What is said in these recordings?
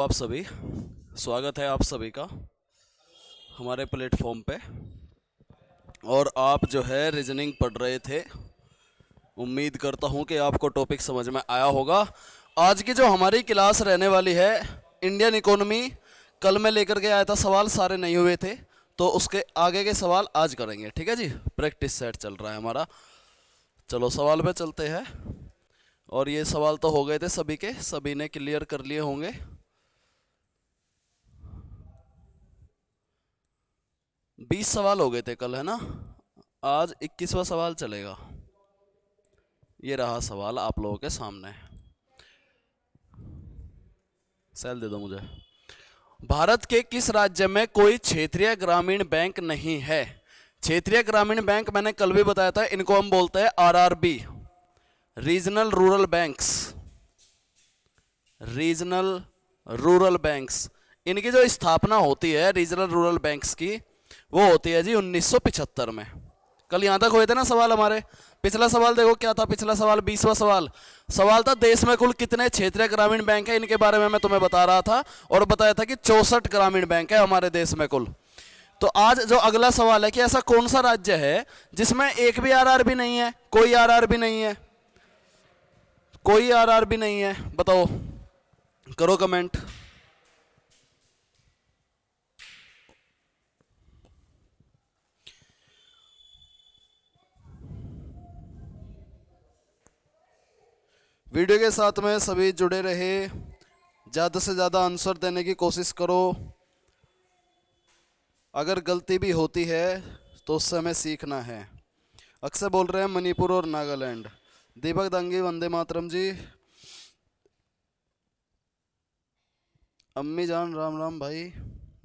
आप सभी, स्वागत है आप सभी का हमारे प्लेटफॉर्म पे। और आप जो है रीजनिंग पढ़ रहे थे, उम्मीद करता हूँ कि आपको टॉपिक समझ में आया होगा। आज की जो हमारी क्लास रहने वाली है इंडियन इकोनॉमी, कल मैं लेकर के आया था, सवाल सारे नहीं हुए थे तो उसके आगे के सवाल आज करेंगे। ठीक है जी, प्रैक्टिस सेट चल रहा है हमारा। चलो सवाल पे चलते हैं। और ये सवाल तो हो गए थे सभी के, सभी ने क्लियर कर लिए होंगे। 20 सवाल हो गए थे कल, है ना। आज 21वां सवाल चलेगा। ये रहा सवाल आप लोगों के सामने। सेल दे दो मुझे। भारत के किस राज्य में कोई क्षेत्रीय ग्रामीण बैंक नहीं है? क्षेत्रीय ग्रामीण बैंक मैंने कल भी बताया था, इनको हम बोलते हैं RRB, regional rural banks. Regional rural banks, इनकी जो स्थापना होती है रीजनल रूरल बैंक्स की, वो होती है जी 1975 में। कल यहां तक हुए थे ना सवाल हमारे। पिछला सवाल देखो क्या था, पिछला सवाल 20वां सवाल था देश में कुल कितने क्षेत्रीय ग्रामीण बैंक है, इनके बारे में मैं तुम्हें बता रहा था और बताया था कि 64 ग्रामीण बैंक है हमारे देश में कुल। तो आज जो अगला सवाल है कि ऐसा कौन सा राज्य है जिसमें एक भी आरआरबी नहीं है, कोई आरआरबी नहीं है, कोई आरआरबी नहीं है, बताओ, करो कमेंट। वीडियो के साथ में सभी जुड़े रहे, ज़्यादा से ज़्यादा आंसर देने की कोशिश करो। अगर गलती भी होती है तो उससे हमें सीखना है। अक्सर बोल रहे हैं मणिपुर और नागालैंड। दीपक दांगी वंदे मातरम जी। अम्मी जान राम राम भाई।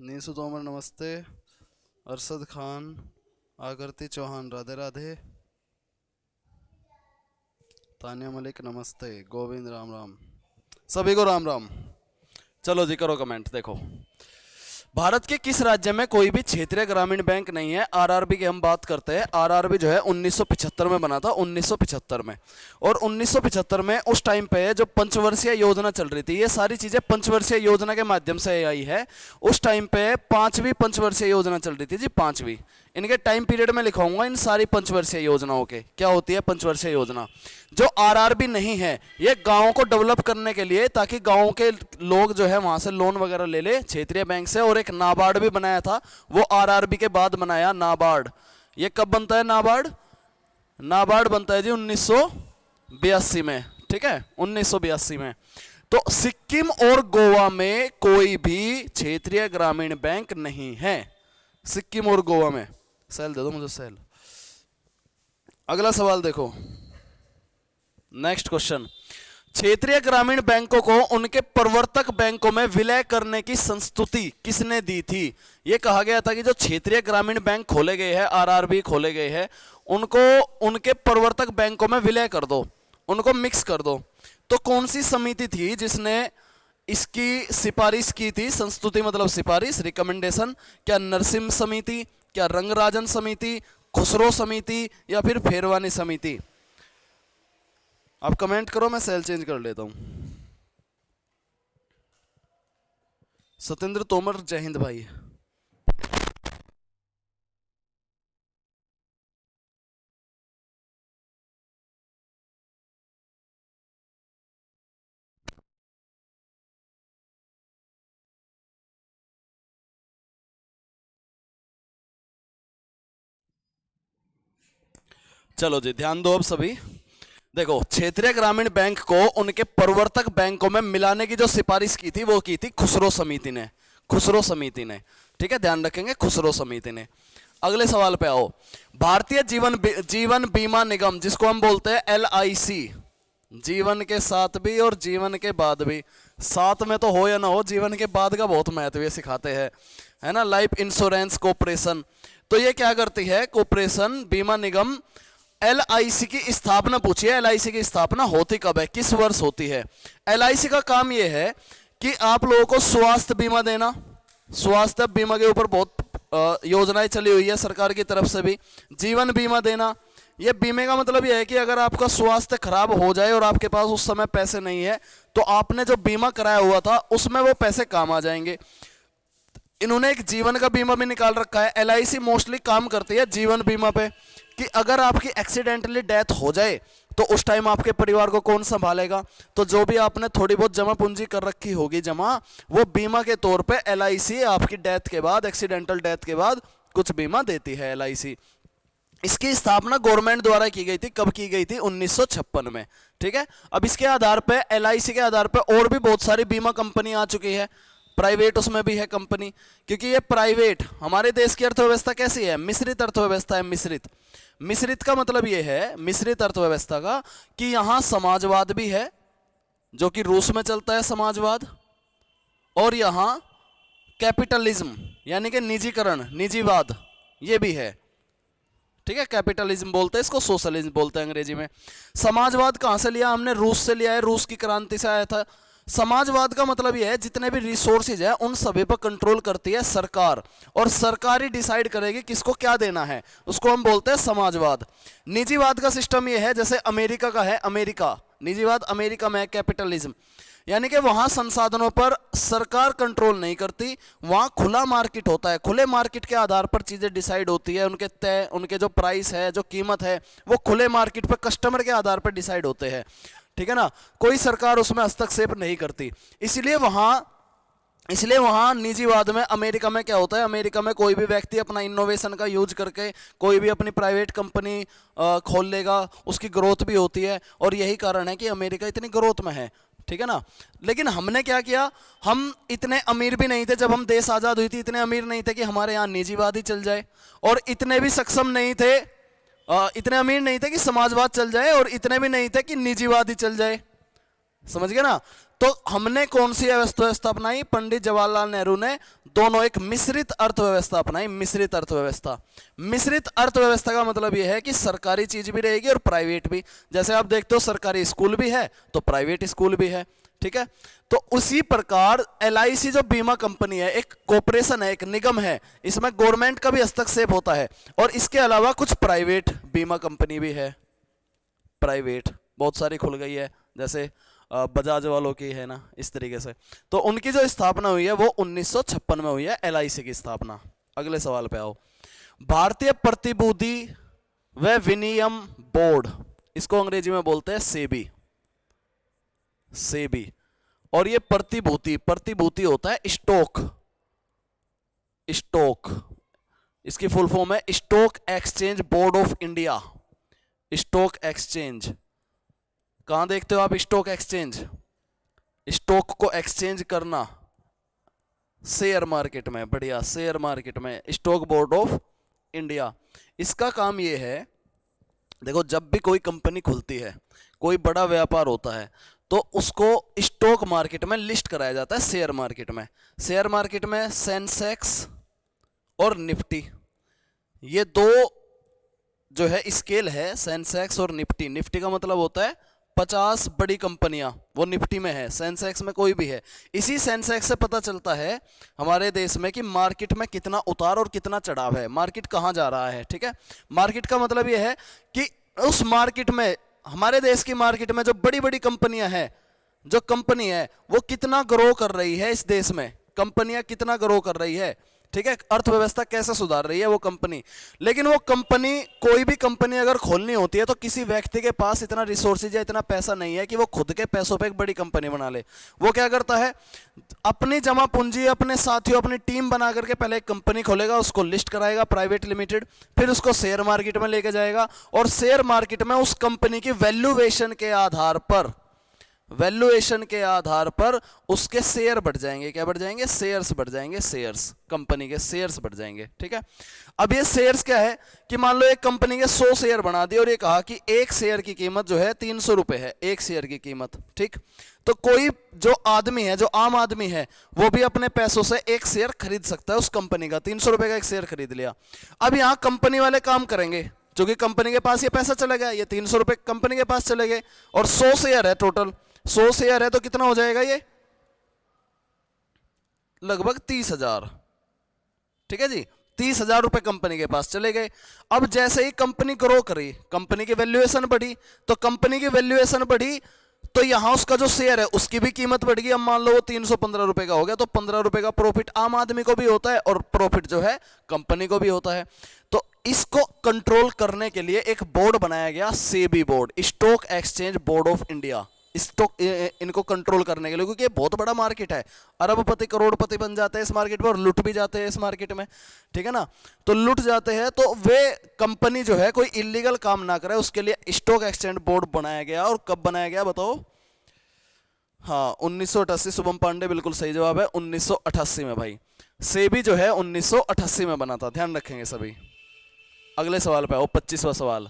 नीसू तोमर नमस्ते। अरशद खान, आकृति चौहान राधे राधे। तानिया मलिक नमस्ते। गोविंद राम राम, सभी को राम राम। चलो जी करो कमेंट। देखो, भारत के किस राज्य में कोई भी क्षेत्रीय ग्रामीण बैंक नहीं है? आरआरबी की हम बात करते हैं। आरआरबी जो है 1975 में बना था, 1975 में। और 1975 में उस टाइम पे जो पंचवर्षीय योजना चल रही थी, ये सारी चीजें पंचवर्षीय योजना के माध्यम से आई है। उस टाइम पे पांचवी पंचवर्षीय योजना चल रही थी जी, पांचवी। इनके टाइम पीरियड में लिखाऊंगा इन सारी पंचवर्षीय योजनाओं के क्या होती है पंचवर्षीय योजना। जो आरआरबी नहीं है, ये गांवों को डेवलप करने के लिए, ताकि गांवों के लोग जो है वहां से लोन वगैरह ले ले क्षेत्रीय बैंक से। और एक नाबार्ड भी बनाया था, वो आरआरबी के बाद बनाया नाबार्ड। ये कब बनता है नाबार्ड? नाबार्ड बनता है जी 1982 में। ठीक है, 1982 में। तो सिक्किम और गोवा में कोई भी क्षेत्रीय ग्रामीण बैंक नहीं है। सिक्किम और गोवा में। सेल दे दो मुझे, सेल। अगला सवाल देखो, नेक्स्ट क्वेश्चन। क्षेत्रीय ग्रामीण बैंकों को उनके प्रवर्तक बैंकों में विलय करने की संस्तुति किसने दी थी? यह कहा गया था कि जो क्षेत्रीय ग्रामीण बैंक खोले गए हैं, आरआरबी खोले गए हैं, उनको उनके प्रवर्तक बैंकों में विलय कर दो, उनको मिक्स कर दो। तो कौन सी समिति थी जिसने इसकी सिफारिश की थी? संस्तुति मतलब सिफारिश, रिकमेंडेशन। क्या नरसिम्हा समिति, क्या रंगराजन समिति, खुसरो समिति, या फिर फेरवानी समिति? आप कमेंट करो, मैं सेल चेंज कर लेता हूं। सत्येंद्र तोमर, जय हिंद भाई। चलो जी ध्यान दो अब सभी। देखो, क्षेत्रीय ग्रामीण बैंक को उनके प्रवर्तक बैंकों में मिलाने की जो सिफारिश की थी, वो की थी खुसरो समिति ने। खुसरो समिति ने, ठीक है, ध्यान रखेंगे, खुसरो समिति ने। अगले सवाल पे आओ। भारतीय जीवन बीमा निगम, जिसको हम बोलते हैं एलआईसी, जीवन के साथ भी और जीवन के बाद भी, साथ में तो हो या ना हो, जीवन के बाद का बहुत महत्व ये सिखाते हैं, है ना। लाइफ इंश्योरेंस कॉरपोरेशन, तो ये क्या करती है कॉरपोरेशन, बीमा निगम। एलआईसी की स्थापना पूछिए, एलआईसी की स्थापना होती कब है, किस वर्ष होती है? एलआईसी का काम यह है कि आप लोगों को स्वास्थ्य बीमा देना। स्वास्थ्य बीमा के ऊपर बहुत योजनाएं चली हुई है सरकार की तरफ से भी। जीवन बीमा देना, ये बीमे का मतलब ये है कि अगर आपका स्वास्थ्य खराब हो जाए और आपके पास उस समय पैसे नहीं है तो आपने जो बीमा कराया हुआ था उसमें वो पैसे काम आ जाएंगे। इन्होंने एक जीवन का बीमा भी निकाल रखा है। एलआईसी मोस्टली काम करती है जीवन बीमा पे कि अगर आपकी एक्सीडेंटली डेथ हो जाए तो उस टाइम आपके परिवार को कौन संभालेगा। तो जो भी आपने थोड़ी बहुत जमा पूंजी कर रखी होगी जमा, वो बीमा के तौर पे एलआईसी आपकी डेथ के बाद, एक्सीडेंटल डेथ के बाद कुछ बीमा देती है एलआईसी। इसकी स्थापना गवर्नमेंट द्वारा की गई थी। कब की गई थी? 1956 में। ठीक है। अब इसके आधार पे, एलआईसी के आधार पे और भी बहुत सारी बीमा कंपनी आ चुकी है। प्राइवेट उसमें भी है कंपनी, क्योंकि ये प्राइवेट, हमारे देश की अर्थव्यवस्था कैसी है? मिश्रित अर्थव्यवस्था है। मिश्रित का मतलब ये है, मिश्रित अर्थव्यवस्था का, कि यहां समाजवाद भी है जो कि रूस में चलता है समाजवाद, और यहां कैपिटलिज्म यानी कि निजीकरण, निजीवाद, ये भी है। ठीक है। कैपिटलिज्म बोलते हैं इसको, सोशलिज्म बोलते हैं अंग्रेजी में। समाजवाद कहां से लिया हमने? रूस से लिया है, रूस की क्रांति से आया था। समाजवाद का मतलब यह है जितने भी रिसोर्सेज है उन सभी पर कंट्रोल करती है सरकार, और सरकार ही डिसाइड करेगी किसको क्या देना है, उसको हम बोलते हैं समाजवाद। निजीवाद का सिस्टम यह है जैसे अमेरिका का है, अमेरिका निजीवाद, अमेरिका में है कैपिटलिज्म, यानी कि वहां संसाधनों पर सरकार कंट्रोल नहीं करती, वहां खुला मार्केट होता है। खुले मार्केट के आधार पर चीजें डिसाइड होती है, उनके तय, उनके जो प्राइस है, जो कीमत है, वो खुले मार्केट पर कस्टमर के आधार पर डिसाइड होते हैं। ठीक है ना। कोई सरकार उसमें हस्तक्षेप नहीं करती। इसलिए वहां निजीवाद में, अमेरिका में क्या होता है? अमेरिका में कोई भी व्यक्ति अपना इनोवेशन का यूज करके कोई भी अपनी प्राइवेट कंपनी खोल लेगा, उसकी ग्रोथ भी होती है, और यही कारण है कि अमेरिका इतनी ग्रोथ में है। ठीक है ना। लेकिन हमने क्या किया? हम इतने अमीर भी नहीं थे जब हम देश आजाद हुई थी, इतने अमीर नहीं थे कि हमारे यहाँ निजीवाद ही चल जाए, और इतने भी सक्षम नहीं थे, इतने अमीर नहीं थे कि समाजवाद चल जाए, और इतने भी नहीं थे कि निजीवाद ही चल जाए। समझ गए ना। तो हमने कौन सी अर्थव्यवस्था अपनाई? पंडित जवाहरलाल नेहरू ने दोनों, एक मिश्रित अर्थव्यवस्था अपनाई। मिश्रित अर्थव्यवस्था, मिश्रित अर्थव्यवस्था का मतलब यह है कि सरकारी चीज भी रहेगी और प्राइवेट भी। जैसे आप देखते हो सरकारी स्कूल भी है तो प्राइवेट स्कूल भी है। ठीक है। तो उसी प्रकार एलआईसी जो बीमा कंपनी है, एक कॉर्पोरेशन है, एक निगम है, इसमें गवर्नमेंट का भी हस्तक्षेप होता है, और इसके अलावा कुछ प्राइवेट बीमा कंपनी भी है। प्राइवेट बहुत सारी खुल गई है, जैसे बजाज वालों की है ना, इस तरीके से। तो उनकी जो स्थापना हुई है वो 1956 में हुई है, एलआईसी की स्थापना। अगले सवाल पे आओ। भारतीय प्रतिभूति व विनियम बोर्ड, इसको अंग्रेजी में बोलते हैं सेबी। सेबी। और ये प्रतिभूति होता है स्टॉक, स्टॉक, इसकी फुल फॉर्म है stock exchange board of India. Stock exchange, कहां देखते हो आप स्टॉक एक्सचेंज? स्टॉक को एक्सचेंज करना शेयर मार्केट में। बढ़िया, शेयर मार्केट में स्टॉक बोर्ड ऑफ इंडिया। इसका काम यह है, देखो जब भी कोई कंपनी खुलती है, कोई बड़ा व्यापार होता है, तो उसको स्टॉक मार्केट में लिस्ट कराया जाता है, शेयर मार्केट में। शेयर मार्केट में सेंसेक्स और निफ्टी, ये दो जो है स्केल है, सेंसेक्स और निफ्टी। निफ्टी का मतलब होता है 50 बड़ी कंपनियां, वो निफ्टी में है, सेंसेक्स में कोई भी है। इसी सेंसेक्स से पता चलता है हमारे देश में कि मार्केट में कितना उतार और कितना चढ़ाव है, मार्केट कहां जा रहा है। ठीक है। मार्केट का मतलब यह है कि उस मार्केट में, हमारे देश की मार्केट में जो बड़ी बड़ी कंपनियां हैं, जो कंपनी है वो कितना ग्रो कर रही है, इस देश में कंपनियां कितना ग्रो कर रही है। ठीक है। अर्थव्यवस्था कैसे सुधार रही है वो कंपनी। लेकिन वो कंपनी, कोई भी कंपनी अगर खोलनी होती है तो किसी व्यक्ति के पास इतना रिसोर्सेज या इतना पैसा नहीं है कि वो खुद के पैसों पे एक बड़ी कंपनी बना ले। वो क्या करता है? अपनी जमा पूंजी, अपने साथियों, अपनी टीम बना करके पहले एक कंपनी खोलेगा, उसको लिस्ट कराएगा प्राइवेट लिमिटेड, फिर उसको शेयर मार्केट में लेके जाएगा, और शेयर मार्केट में उस कंपनी की वैल्यूएशन के आधार पर, वैल्यूएशन के आधार पर उसके शेयर बढ़ जाएंगे। क्या बढ़ जाएंगे? शेयर्स बढ़ जाएंगे, शेयर्स, कंपनी के शेयर्स बढ़ जाएंगे। ठीक है। अब ये शेयर्स क्या है कि मान लो एक कंपनी के 100 शेयर बना दिए और ये कहा कि एक शेयर की कीमत जो है 300 रुपए है, एक शेयर की कीमत। ठीक। तो कोई जो आदमी है, जो आम आदमी है, वो भी अपने पैसों से एक शेयर खरीद सकता है उस कंपनी का। 300 रुपए का एक शेयर खरीद लिया। अब यहां कंपनी वाले काम करेंगे, क्योंकि कंपनी के पास ये पैसा चला गया, ये 300 रुपए कंपनी के पास चले गए, और 100 शेयर है टोटल, 100 शेयर है तो कितना हो जाएगा? ये लगभग 30,000। ठीक है जी। 30,000 रुपए कंपनी के पास चले गए। अब जैसे ही कंपनी ग्रो करी, कंपनी की वैल्यूएशन बढ़ी, तो कंपनी की वैल्यूएशन बढ़ी तो यहां उसका जो शेयर है उसकी भी कीमत बढ़ गई। अब मान लो वो 315 रुपए का हो गया, तो 15 रुपए का प्रॉफिट आम आदमी को भी होता है और प्रॉफिट जो है कंपनी को भी होता है। तो इसको कंट्रोल करने के लिए एक बोर्ड बनाया गया, SEBI board, stock exchange board of India. Stock इनको कंट्रोल करने के लिए, क्योंकि ये बहुत बड़ा मार्केट है, अरबपति करोड़पति बन जाते हैं इस मार्केट में और लुट भी जाते हैं इस मार्केट में, ठीक है ना। तो लुट जाते हैं, तो वे कंपनी जो है कोई इलीगल काम ना करे, उसके लिए स्टॉक एक्सचेंज बोर्ड बनाया गया। और कब बनाया गया बताओ? हाँ 1988। शुभम पांडे बिल्कुल सही जवाब है, 1988 में भाई। सेबी जो है 1988 में बना था, ध्यान रखेंगे सभी। अगले सवाल पे आओ, 25वां सवाल।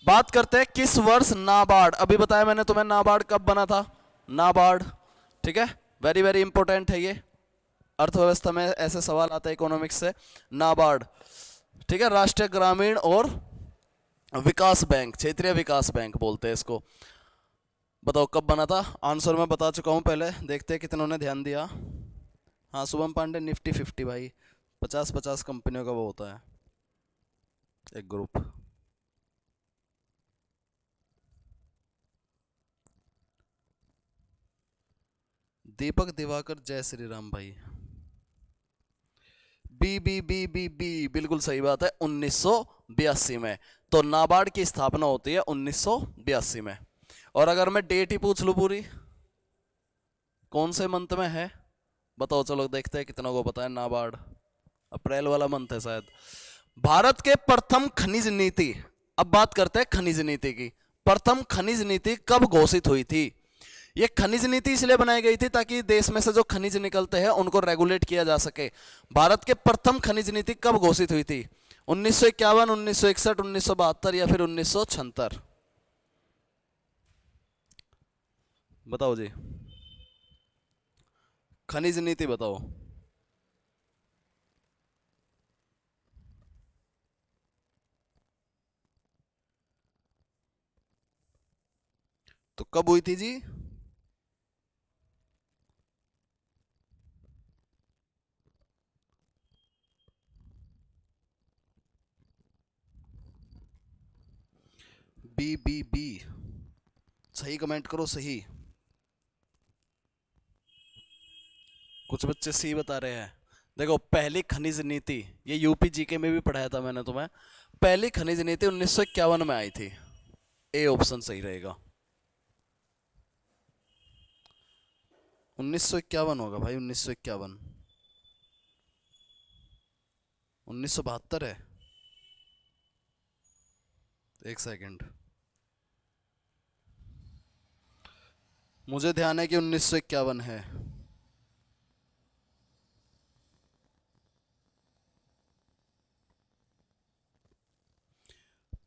बात करते हैं किस वर्ष नाबार्ड, अभी बताया मैंने तुम्हें नाबार्ड कब बना था, नाबार्ड, ठीक है, वेरी वेरी इंपॉर्टेंट है ये, अर्थव्यवस्था में ऐसे सवाल आते हैं इकोनॉमिक्स से। नाबार्ड, ठीक है, राष्ट्रीय ग्रामीण और विकास बैंक, क्षेत्रीय विकास बैंक बोलते हैं इसको। बताओ कब बना था? आंसर मैं बता चुका हूं पहले, देखते हैं कितनों ने ध्यान दिया। हाँ शुभम पांडे, निफ्टी 50 भाई, 50-50 कंपनियों का वो होता है एक ग्रुप। दीपक दिवाकर, जय श्री राम भाई। बी बी बी बी बी बिल्कुल सही बात है, 1982 में। तो नाबार्ड की स्थापना होती है 1982 में। और अगर मैं डेट ही पूछ लूं पूरी, कौन से मंथ में है बताओ? चलो देखते हैं कितना को पता है। नाबार्ड अप्रैल वाला मंथ है शायद। भारत के प्रथम खनिज नीति, अब बात करते हैं खनिज नीति की। प्रथम खनिज नीति कब घोषित हुई थी? ये खनिज नीति इसलिए बनाई गई थी ताकि देश में से जो खनिज निकलते हैं उनको रेगुलेट किया जा सके। भारत के प्रथम खनिज नीति कब घोषित हुई थी? 1951, 1961, 1972 या फिर 1976? बताओ जी, खनिज नीति बताओ। तो कब हुई थी जी? बी बी बी, सही कमेंट करो, सही। कुछ बच्चे सी बता रहे हैं। देखो पहली खनिज नीति, ये यूपी जीके में भी पढ़ाया था मैंने तुम्हें। पहली खनिज नीति 1951 में आई थी, ए ऑप्शन सही रहेगा। 1951 होगा भाई, 1951। 1972 है, एक सेकंड, मुझे ध्यान है कि 1951 है।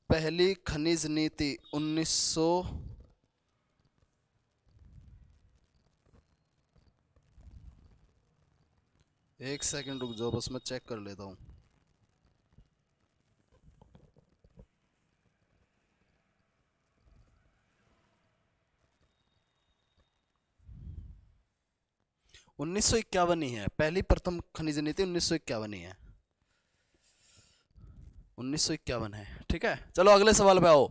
पहली खनिज नीति 1900, एक सेकंड रुक जाओ बस मैं चेक कर लेता हूँ। उन्नीस सौ इक्यावन ही है, पहली प्रथम खनिज नीति 1951 ही है, 1951 है, ठीक है। चलो अगले सवाल पे आओ।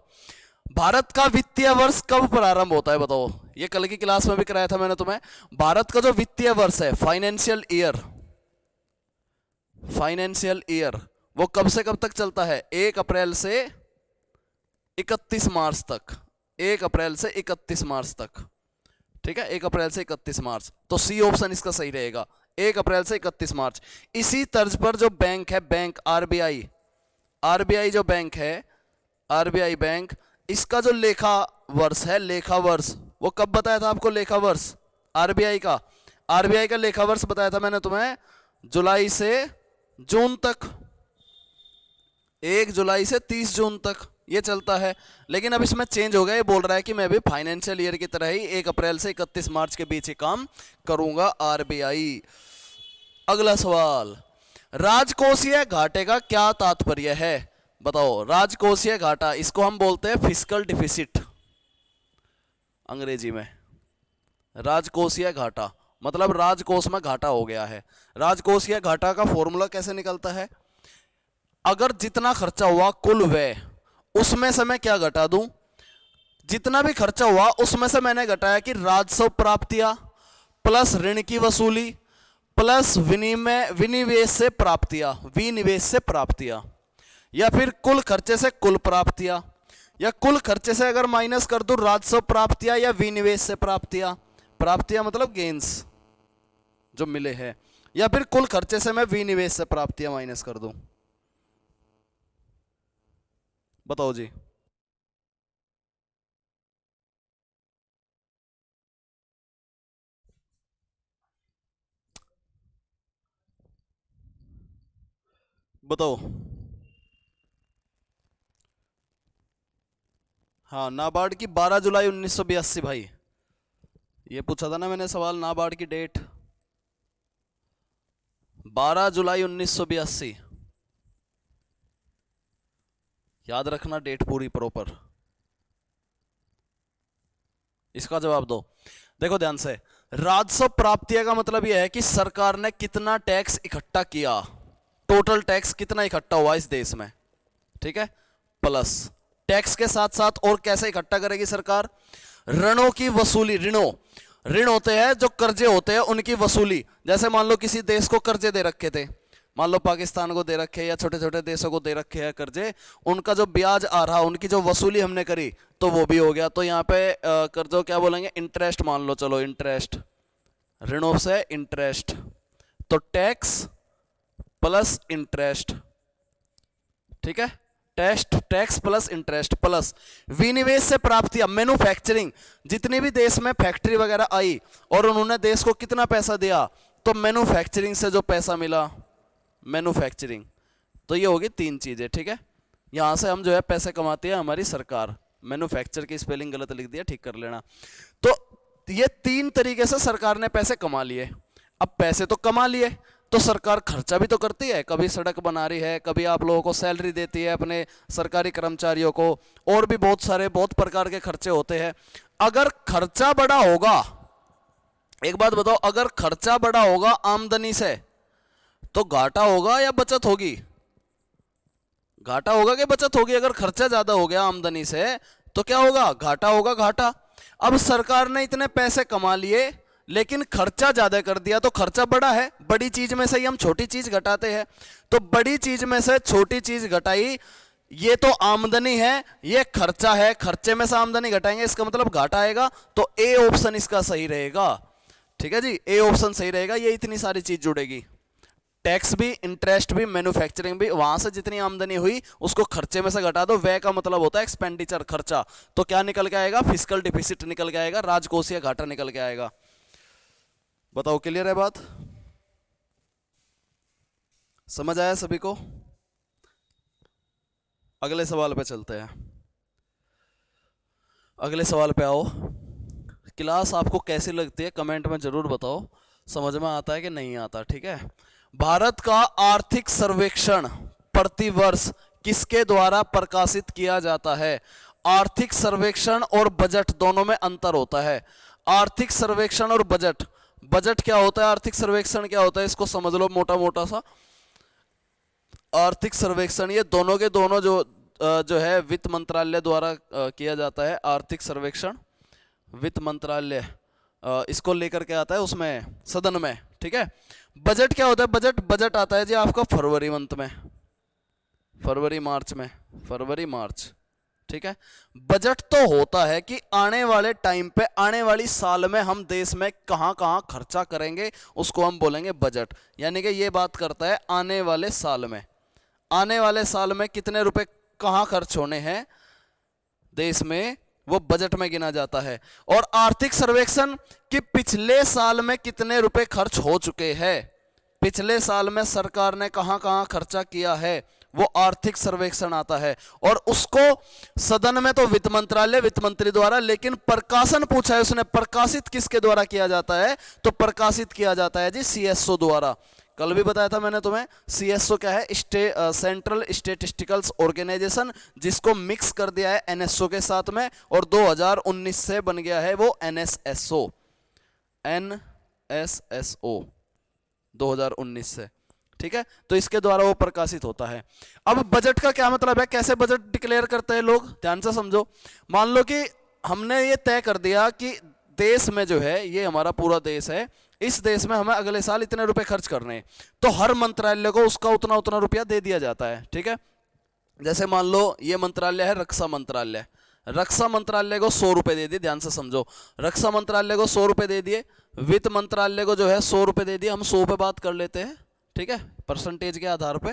भारत का वित्तीय वर्ष कब प्रारंभ होता है बताओ? ये कल की क्लास में भी कराया था मैंने तुम्हें। भारत का जो वित्तीय वर्ष है, फाइनेंशियल ईयर, फाइनेंशियल ईयर, वो कब से कब तक चलता है? 1 अप्रैल से 31 मार्च तक, 1 अप्रैल से 31 मार्च तक, ठीक है, 1 अप्रैल से 31 मार्च। तो सी ऑप्शन इसका सही रहेगा, 1 अप्रैल से 31 मार्च। इसी तर्ज पर जो बैंक है, बैंक आरबीआई, आरबीआई जो बैंक है, आरबीआई बैंक, इसका जो लेखा वर्ष है, लेखा वर्ष, वो कब बताया था आपको? लेखा वर्ष आरबीआई का, आरबीआई का लेखा वर्ष बताया था मैंने तुम्हें, जुलाई से जून तक, 1 जुलाई से 30 जून तक ये चलता है। लेकिन अब इसमें चेंज हो गया, ये बोल रहा है कि मैं भी फाइनेंशियल ईयर की तरह ही 1 अप्रैल से 31 मार्च के बीच ही काम करूंगा, आरबीआई। अगला सवाल, राजकोषीय घाटे का क्या तात्पर्य है बताओ? राजकोषीय घाटा, इसको हम बोलते हैं फिस्कल डिफिसिट अंग्रेजी में। राजकोषीय घाटा मतलब राजकोष में घाटा हो गया है। राजकोषीय घाटा का फॉर्मूला कैसे निकलता है? अगर जितना खर्चा हुआ कुल व्यय, उसमें से मैं क्या घटा दूं, जितना भी खर्चा हुआ उसमें से मैंने घटाया कि राजस्व प्राप्तियां प्लस ऋण की वसूली प्लस विनिमय विनिवेश से प्राप्तियां, विनिवेश से प्राप्तियां, या फिर कुल खर्चे से कुल प्राप्तियां, या कुल खर्चे से अगर माइनस कर दूं राजस्व प्राप्तियां या विनिवेश से प्राप्तियां, प्राप्तियां मतलब गेन्स जो मिले हैं, या फिर कुल खर्चे से मैं विनिवेश से प्राप्तियां माइनस कर दूं। बताओ जी। बताओ। हाँ, नाबार्ड की 12 जुलाई 1982 भाई, ये पूछा था ना मैंने सवाल, नाबार्ड की डेट 12 जुलाई 1982, याद रखना डेट पूरी प्रॉपर। इसका जवाब दो। देखो ध्यान से, राजस्व प्राप्तियां का मतलब यह है कि सरकार ने कितना टैक्स इकट्ठा किया, टोटल टैक्स कितना इकट्ठा हुआ इस देश में, ठीक है, प्लस टैक्स के साथ साथ और कैसे इकट्ठा करेगी सरकार, ऋणों की वसूली, ऋणों, ऋण होते हैं जो कर्जे होते हैं उनकी वसूली, जैसे मान लो किसी देश को कर्जे दे रखे थे, मान लो पाकिस्तान को दे रखे या छोटे छोटे देशों को दे रखे हैं कर्जे, उनका जो ब्याज आ रहा, उनकी जो वसूली हमने करी तो वो भी हो गया। तो यहाँ पे कर्जों क्या बोलेंगे, इंटरेस्ट मान लो, चलो इंटरेस्ट, ऋणों से इंटरेस्ट, तो टैक्स प्लस इंटरेस्ट, ठीक है, टैक्स प्लस इंटरेस्ट प्लस विनिवेश से प्राप्तियां, मैन्युफैक्चरिंग, जितनी भी देश में फैक्ट्री वगैरह आई और उन्होंने देश को कितना पैसा दिया, तो मैन्युफैक्चरिंग से जो पैसा मिला, मैन्युफैक्चरिंग, तो ये होगी तीन चीजें, ठीक है। यहां से हम जो है पैसे कमाती है हमारी सरकार, मैन्युफैक्चर की स्पेलिंग गलत लिख दिया, ठीक कर लेना। तो ये तीन तरीके से सरकार ने पैसे कमा लिए। अब पैसे तो कमा लिए तो सरकार खर्चा भी तो करती है, कभी सड़क बना रही है, कभी आप लोगों को सैलरी देती है अपने सरकारी कर्मचारियों को, और भी बहुत सारे बहुत प्रकार के खर्चे होते हैं। अगर खर्चा बड़ा होगा, एक बात बताओ, अगर खर्चा बड़ा होगा आमदनी से तो घाटा होगा या बचत होगी, घाटा होगा कि बचत होगी, अगर खर्चा ज्यादा हो गया आमदनी से तो क्या होगा, घाटा होगा, घाटा। अब सरकार ने इतने पैसे कमा लिए लेकिन खर्चा ज्यादा कर दिया, तो खर्चा बड़ा है, बड़ी चीज में से ही हम छोटी चीज घटाते हैं, तो बड़ी चीज में से छोटी चीज घटाई, ये तो आमदनी है, ये खर्चा है, खर्चे में से आमदनी घटाएंगे, इसका मतलब घाटा आएगा, तो ए ऑप्शन इसका सही रहेगा, ठीक है जी, ए ऑप्शन सही रहेगा। ये इतनी सारी चीज जुड़ेगी, टैक्स भी, इंटरेस्ट भी, मैन्युफैक्चरिंग भी, वहां से जितनी आमदनी हुई उसको खर्चे में से घटा दो, व्यय का मतलब होता है एक्सपेंडिचर, खर्चा, तो क्या निकल के आएगा, फिस्कल डिफिसिट निकल के आएगा, राजकोषीय घाटा निकल के आएगा। बताओ, क्लियर है बात, समझ आया सभी को? अगले सवाल पे चलते हैं, अगले सवाल पे आओ। क्लास आपको कैसी लगती है कमेंट में जरूर बताओ, समझ में आता है कि नहीं आता, ठीक है। भारत का आर्थिक सर्वेक्षण प्रतिवर्ष किसके द्वारा प्रकाशित किया जाता है? आर्थिक सर्वेक्षण और बजट दोनों में अंतर होता है। आर्थिक सर्वेक्षण और बजट, बजट क्या होता है, आर्थिक सर्वेक्षण क्या होता है, इसको समझ लो मोटा मोटा सा। आर्थिक सर्वेक्षण ये दोनों के दोनों जो है वित्त मंत्रालय द्वारा किया जाता है। आर्थिक सर्वेक्षण वित्त मंत्रालय इसको लेकर के आता है उसमें सदन में, ठीक है। बजट क्या होता है, बजट आता है जी आपका फरवरी मंथ में, फरवरी मार्च में, फरवरी मार्च, ठीक है। बजट तो होता है कि आने वाले टाइम पे, आने वाली साल में हम देश में कहां कहां खर्चा करेंगे, उसको हम बोलेंगे बजट, यानी कि ये बात करता है आने वाले साल में, आने वाले साल में कितने रुपए कहां खर्च होने हैं देश में, वो बजट में गिना जाता है। और आर्थिक सर्वेक्षण कि पिछले साल में कितने रुपए खर्च हो चुके हैं, पिछले साल में सरकार ने कहां कहां खर्चा किया है, वो आर्थिक सर्वेक्षण आता है। और उसको सदन में तो वित्त मंत्रालय, वित्त मंत्री द्वारा, लेकिन प्रकाशन पूछा है उसने, प्रकाशित किसके द्वारा किया जाता है, तो प्रकाशित किया जाता है जी सीएसओ द्वारा। कल भी बताया था मैंने तुम्हें, सीएसओ क्या है, सेंट्रल स्टेटिस्टिकल्स ऑर्गेनाइजेशन, जिसको मिक्स कर दिया है एनएसओ के साथ में, और 2019 से बन गया है वो एनएसएसओ, एनएसएसओ 2019 से, ठीक है, तो इसके द्वारा वो प्रकाशित होता है। अब बजट का क्या मतलब है, कैसे बजट डिक्लेयर करते हैं लोग, ध्यान से समझो। मान लो कि हमने ये तय कर दिया कि देश में जो है, ये हमारा पूरा देश है, इस देश में हमें अगले साल इतने रुपए खर्च करने हैं, तो हर मंत्रालय को उसका उतना उतना रुपया दे दिया जाता है। ठीक है, जैसे मान लो ये मंत्रालय है रक्षा मंत्रालय, रक्षा मंत्रालय को 100 रुपए दे दिए, ध्यान से समझो, रक्षा मंत्रालय को 100 रुपए दे दिए, वित्त मंत्रालय को जो है 100 रुपए दे दिए, हम 100 पे बात कर लेते हैं, ठीक है, परसेंटेज के आधार पे।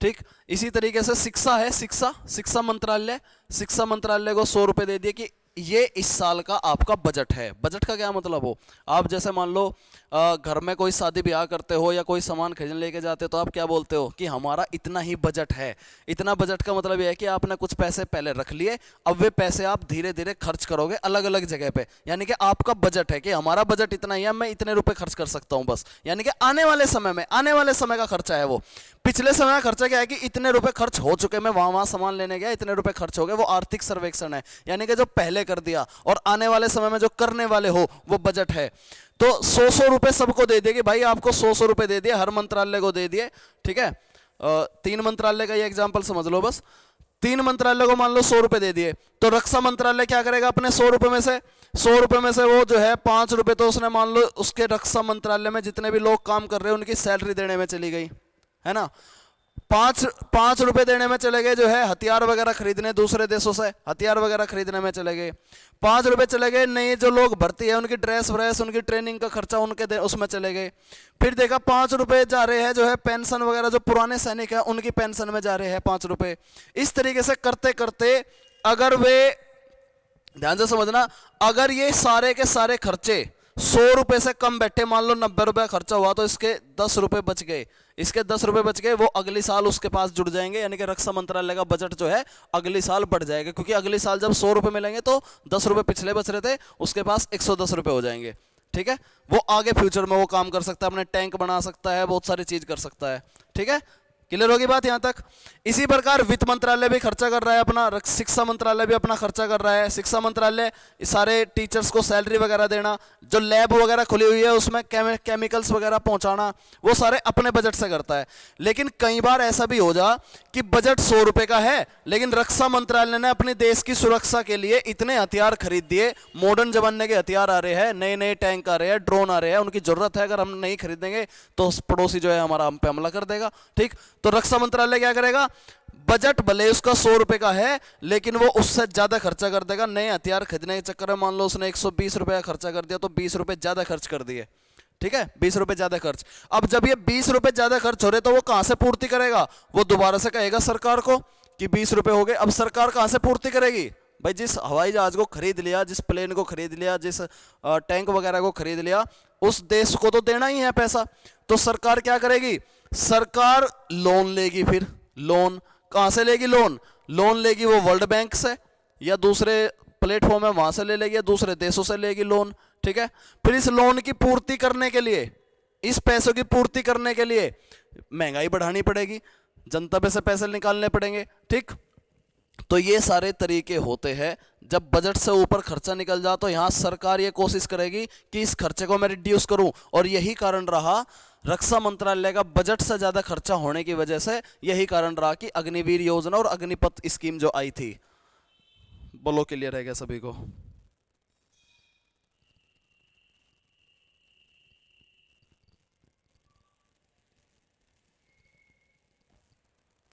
ठीक, इसी तरीके से शिक्षा है, शिक्षा मंत्रालय को 100 रुपए दे दिए कि ये इस साल का आपका बजट है। बजट का क्या मतलब हो, आप जैसे मान लो घर में कोई शादी ब्याह करते हो या कोई सामान खरीदने लेके जाते हो, तो आप क्या बोलते हो कि हमारा इतना ही बजट है। इतना बजट का मतलब यह है कि आपने कुछ पैसे पहले रख लिए, अब वे पैसे आप धीरे धीरे खर्च करोगे अलग अलग जगह पे, यानी कि आपका बजट है कि हमारा बजट इतना ही है, मैं इतने रुपए खर्च कर सकता हूं बस, यानी कि आने वाले समय का खर्चा है वो। पिछले समय का खर्चा क्या है कि इतने रुपए खर्च हो चुके, मैं वहां सामान लेने गया, इतने रुपए खर्च हो गए, वो आर्थिक सर्वेक्षण है, यानी कि जो पहले कर दिया, और आने वाले समय में जो करने वाले हो वो बजट है। तो 100 रुपए सबको दे दिए कि भाई आपको 100 रुपए दे दिए, हर मंत्रालय को दे दिए। ठीक है, 3 मंत्रालय का ये एग्जांपल समझ लो बस, 3 मंत्रालय को मान लो 100 रुपए दे दिए, तो रक्षा मंत्रालय क्या करेगा, अपने 100 रुपए में से वो जो है 5 रुपए तो उसने मान लो उसके रक्षा मंत्रालय में जितने भी लोग काम कर रहे हैं उनकी सैलरी देने में चली गई, है ना। 5 रुपए देने में चले गए जो है हथियार वगैरह खरीदने, दूसरे देशों से हथियार वगैरह खरीदने में चले गए। 5 रुपए चले गए नए जो लोग भर्ती है उनकी ड्रेस व्रेस, उनकी ट्रेनिंग का खर्चा उनके उसमें चले गए। फिर देखा 5 रुपए जा रहे हैं जो है पेंशन वगैरह, जो पुराने सैनिक है उनकी पेंशन में जा रहे हैं 5 रुपए। इस तरीके से करते करते, अगर वे, ध्यान से समझना, अगर ये सारे के सारे खर्चे 100 रुपए से कम बैठे, मान लो 90 रुपए खर्चा हुआ, तो इसके 10 रुपए बच गए, इसके 10 रुपए बच गए, वो अगली साल उसके पास जुड़ जाएंगे, यानी कि रक्षा मंत्रालय का बजट जो है अगली साल बढ़ जाएगा, क्योंकि अगली साल जब 100 रुपए मिलेंगे तो 10 रुपए पिछले बच रहे थे, उसके पास 110 रुपए हो जाएंगे। ठीक है, वो आगे फ्यूचर में वो काम कर सकता है, अपने टैंक बना सकता है, बहुत सारी चीज कर सकता है। ठीक है, क्लियर होगी बात यहां तक। इसी प्रकार वित्त मंत्रालय भी खर्चा कर रहा है अपना, शिक्षा मंत्रालय भी अपना खर्चा कर रहा है। शिक्षा मंत्रालय सारे टीचर्स को सैलरी वगैरह देना, जो लैब वगैरह खुली हुई है उसमें केमिकल्स वगैरह पहुंचाना, वो सारे अपने बजट से करता है। लेकिन कई बार ऐसा भी हो जा कि बजट 100 रुपए का है, लेकिन रक्षा मंत्रालय ने अपने देश की सुरक्षा के लिए इतने हथियार खरीद दिए, मॉडर्न जमाने के हथियार आ रहे हैं, नए नए टैंक आ रहे हैं, ड्रोन आ रहे हैं, उनकी जरूरत है, अगर हम नहीं खरीदेंगे तो पड़ोसी जो है हमारा हम पे हमला कर देगा। ठीक, तो रक्षा मंत्रालय क्या करेगा, बजट भले उसका 100 रुपए का है, लेकिन वो उससे ज्यादा खर्चा कर देगा। नए हथियार खरीदने के चक्कर में मान लो उसने 120 रुपए का खर्चा कर दिया, तो 20 रुपए ज्यादा खर्च कर दिए। ठीक है, 20 रुपए ज्यादा खर्च। अब जब ये 20 रुपए ज्यादा खर्च हो रहे, तो वो कहां से पूर्ति करेगा, वो दोबारा से कहेगा सरकार को कि 20 रुपए हो गए। अब सरकार कहां से पूर्ति करेगी, भाई जिस हवाई जहाज को खरीद लिया, जिस प्लेन को खरीद लिया, जिस टैंक वगैरह को खरीद लिया, उस देश को तो देना ही है पैसा। तो सरकार क्या करेगी, सरकार लोन लेगी। फिर लोन कहां से लेगी, लोन लेगी वो वर्ल्ड बैंक से या दूसरे प्लेटफॉर्म है वहां से ले लेगी, या दूसरे देशों से लेगी लोन। ठीक है, फिर इस लोन की पूर्ति करने के लिए, इस पैसों की पूर्ति करने के लिए महंगाई बढ़ानी पड़ेगी, जनता पे से पैसे निकालने पड़ेंगे। ठीक, तो ये सारे तरीके होते हैं। जब बजट से ऊपर खर्चा निकल जा, तो यहां सरकार ये कोशिश करेगी कि इस खर्चे को मैं रिड्यूस करूं, और यही कारण रहा रक्षा मंत्रालय का बजट से ज्यादा खर्चा होने की वजह से, यही कारण रहा कि अग्निवीर योजना और अग्निपथ स्कीम जो आई थी। बोलो क्लियर है क्या सभी को?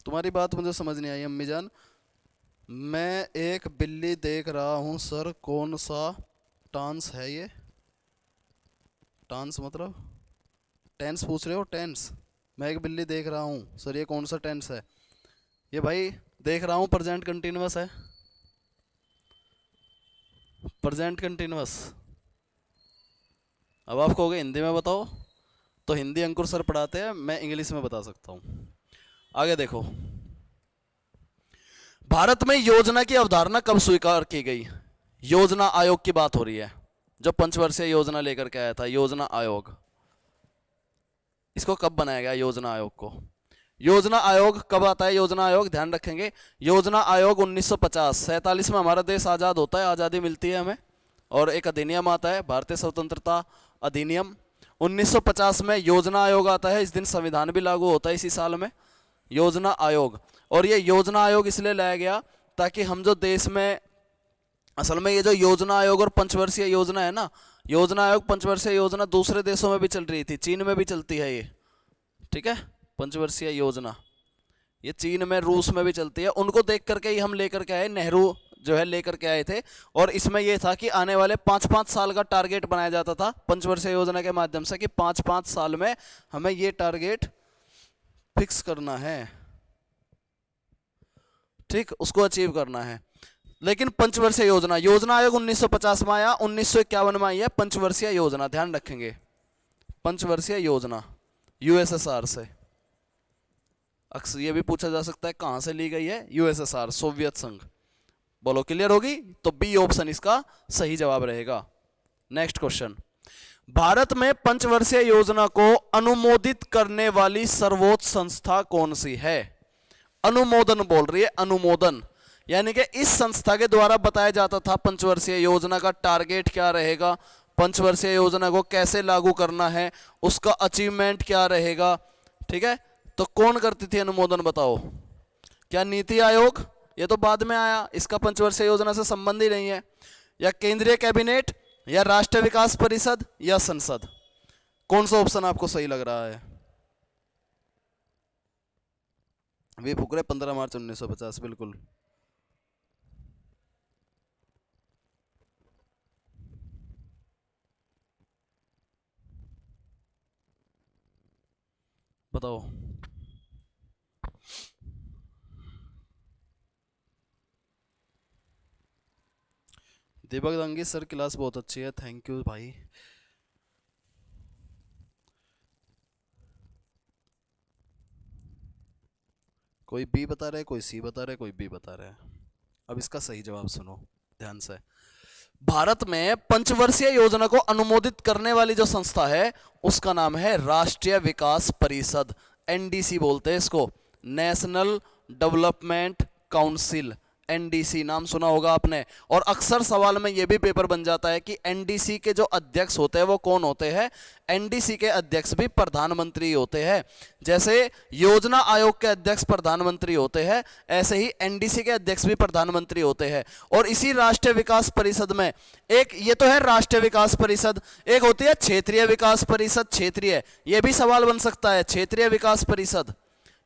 तुम्हारी बात मुझे समझ नहीं आई अम्मी जान। मैं एक बिल्ली देख रहा हूं सर, कौन सा टांस है ये? टांस मतलब टेंस पूछ रहे हो? टेंस, मैं एक बिल्ली देख रहा हूं सर, ये कौन सा टेंस है? ये भाई देख रहा हूं प्रेजेंट कंटिन्यूअस है, प्रेजेंट कंटिन्यूअस। अब आप कहोगे हिंदी में बताओ, तो हिंदी अंकुर सर पढ़ाते हैं, मैं इंग्लिश में बता सकता हूं। आगे देखो, भारत में योजना की अवधारणा कब स्वीकार की गई? योजना आयोग की बात हो रही है, जो पंचवर्षीय योजना लेकर के आया था, योजना आयोग। इसको कब बनाया गया योजना आयोग को? योजना आयोग कब आता है? योजना आयोग ध्यान रखेंगे, योजना आयोग 1950 47 में हमारा देश आजाद होता है, आजादी मिलती है हमें, और एक अधिनियम आता है भारतीय स्वतंत्रता अधिनियम 1950 में योजना आयोग आता है, इस दिन संविधान भी लागू होता है इसी साल में, योजना आयोग। और ये योजना आयोग इसलिए लाया गया ताकि हम जो देश में, असल में ये जो योजना आयोग और पंचवर्षीय योजना है ना, योजना आयोग पंचवर्षीय योजना दूसरे देशों में भी चल रही थी, चीन में भी चलती है ये, ठीक है। पंचवर्षीय योजना ये चीन में, रूस में भी चलती है, उनको देख करके ही हम लेकर के आए, नेहरू जो है लेकर के आए थे। और इसमें यह था कि आने वाले 5-5 साल का टारगेट बनाया जाता था पंचवर्षीय योजना के माध्यम से, कि 5-5 साल में हमें ये टारगेट फिक्स करना है, ठीक, उसको अचीव करना है। लेकिन पंचवर्षीय योजना, योजना आयोग 1950 में आया, 1951 में आई है पंचवर्षीय योजना, ध्यान रखेंगे। पंचवर्षीय योजना यूएसएसआर से, अक्सर ये भी पूछा जा सकता है कहां से ली गई है, यूएसएसआर, सोवियत संघ। बोलो क्लियर होगी, तो बी ऑप्शन इसका सही जवाब रहेगा। नेक्स्ट क्वेश्चन, भारत में पंचवर्षीय योजना को अनुमोदित करने वाली सर्वोच्च संस्था कौन सी है? अनुमोदन बोल रही है, अनुमोदन, यानी कि इस संस्था के द्वारा बताया जाता था पंचवर्षीय योजना का टारगेट क्या रहेगा, पंचवर्षीय योजना को कैसे लागू करना है, उसका अचीवमेंट क्या रहेगा, ठीक है। तो कौन करती थी अनुमोदन, बताओ? क्या नीति आयोग? ये तो बाद में आया, इसका पंचवर्षीय योजना से संबंध ही नहीं है। या केंद्रीय कैबिनेट, या राष्ट्रीय विकास परिषद, या संसद? कौन सा ऑप्शन आपको सही लग रहा है? वी फुकरे 15 मार्च 1950, बिल्कुल। बताओ। दीपक दंगी सर, क्लास बहुत अच्छी है, थैंक यू भाई। कोई बी बता रहे, कोई सी बता रहे, कोई बी बता रहे। अब इसका सही जवाब सुनो ध्यान से। भारत में पंचवर्षीय योजना को अनुमोदित करने वाली जो संस्था है उसका नाम है राष्ट्रीय विकास परिषद, एनडीसी बोलते हैं इसको, नेशनल डेवलपमेंट काउंसिल, एनडीसी नाम सुना होगा आपने। और अक्सर सवाल में यह भी पेपर बन जाता है कि एनडीसी के जो अध्यक्ष होते हैं वो कौन होते हैं? एनडीसी के अध्यक्ष भी प्रधानमंत्री होते हैं। जैसे योजना आयोग के अध्यक्ष प्रधानमंत्री होते हैं, ऐसे ही एनडीसी के अध्यक्ष भी प्रधानमंत्री होते हैं। और इसी राष्ट्रीय विकास परिषद में एक, ये तो है राष्ट्रीय विकास परिषद, एक होती है क्षेत्रीय विकास परिषद, क्षेत्रीय, ये भी सवाल बन सकता है, क्षेत्रीय विकास परिषद।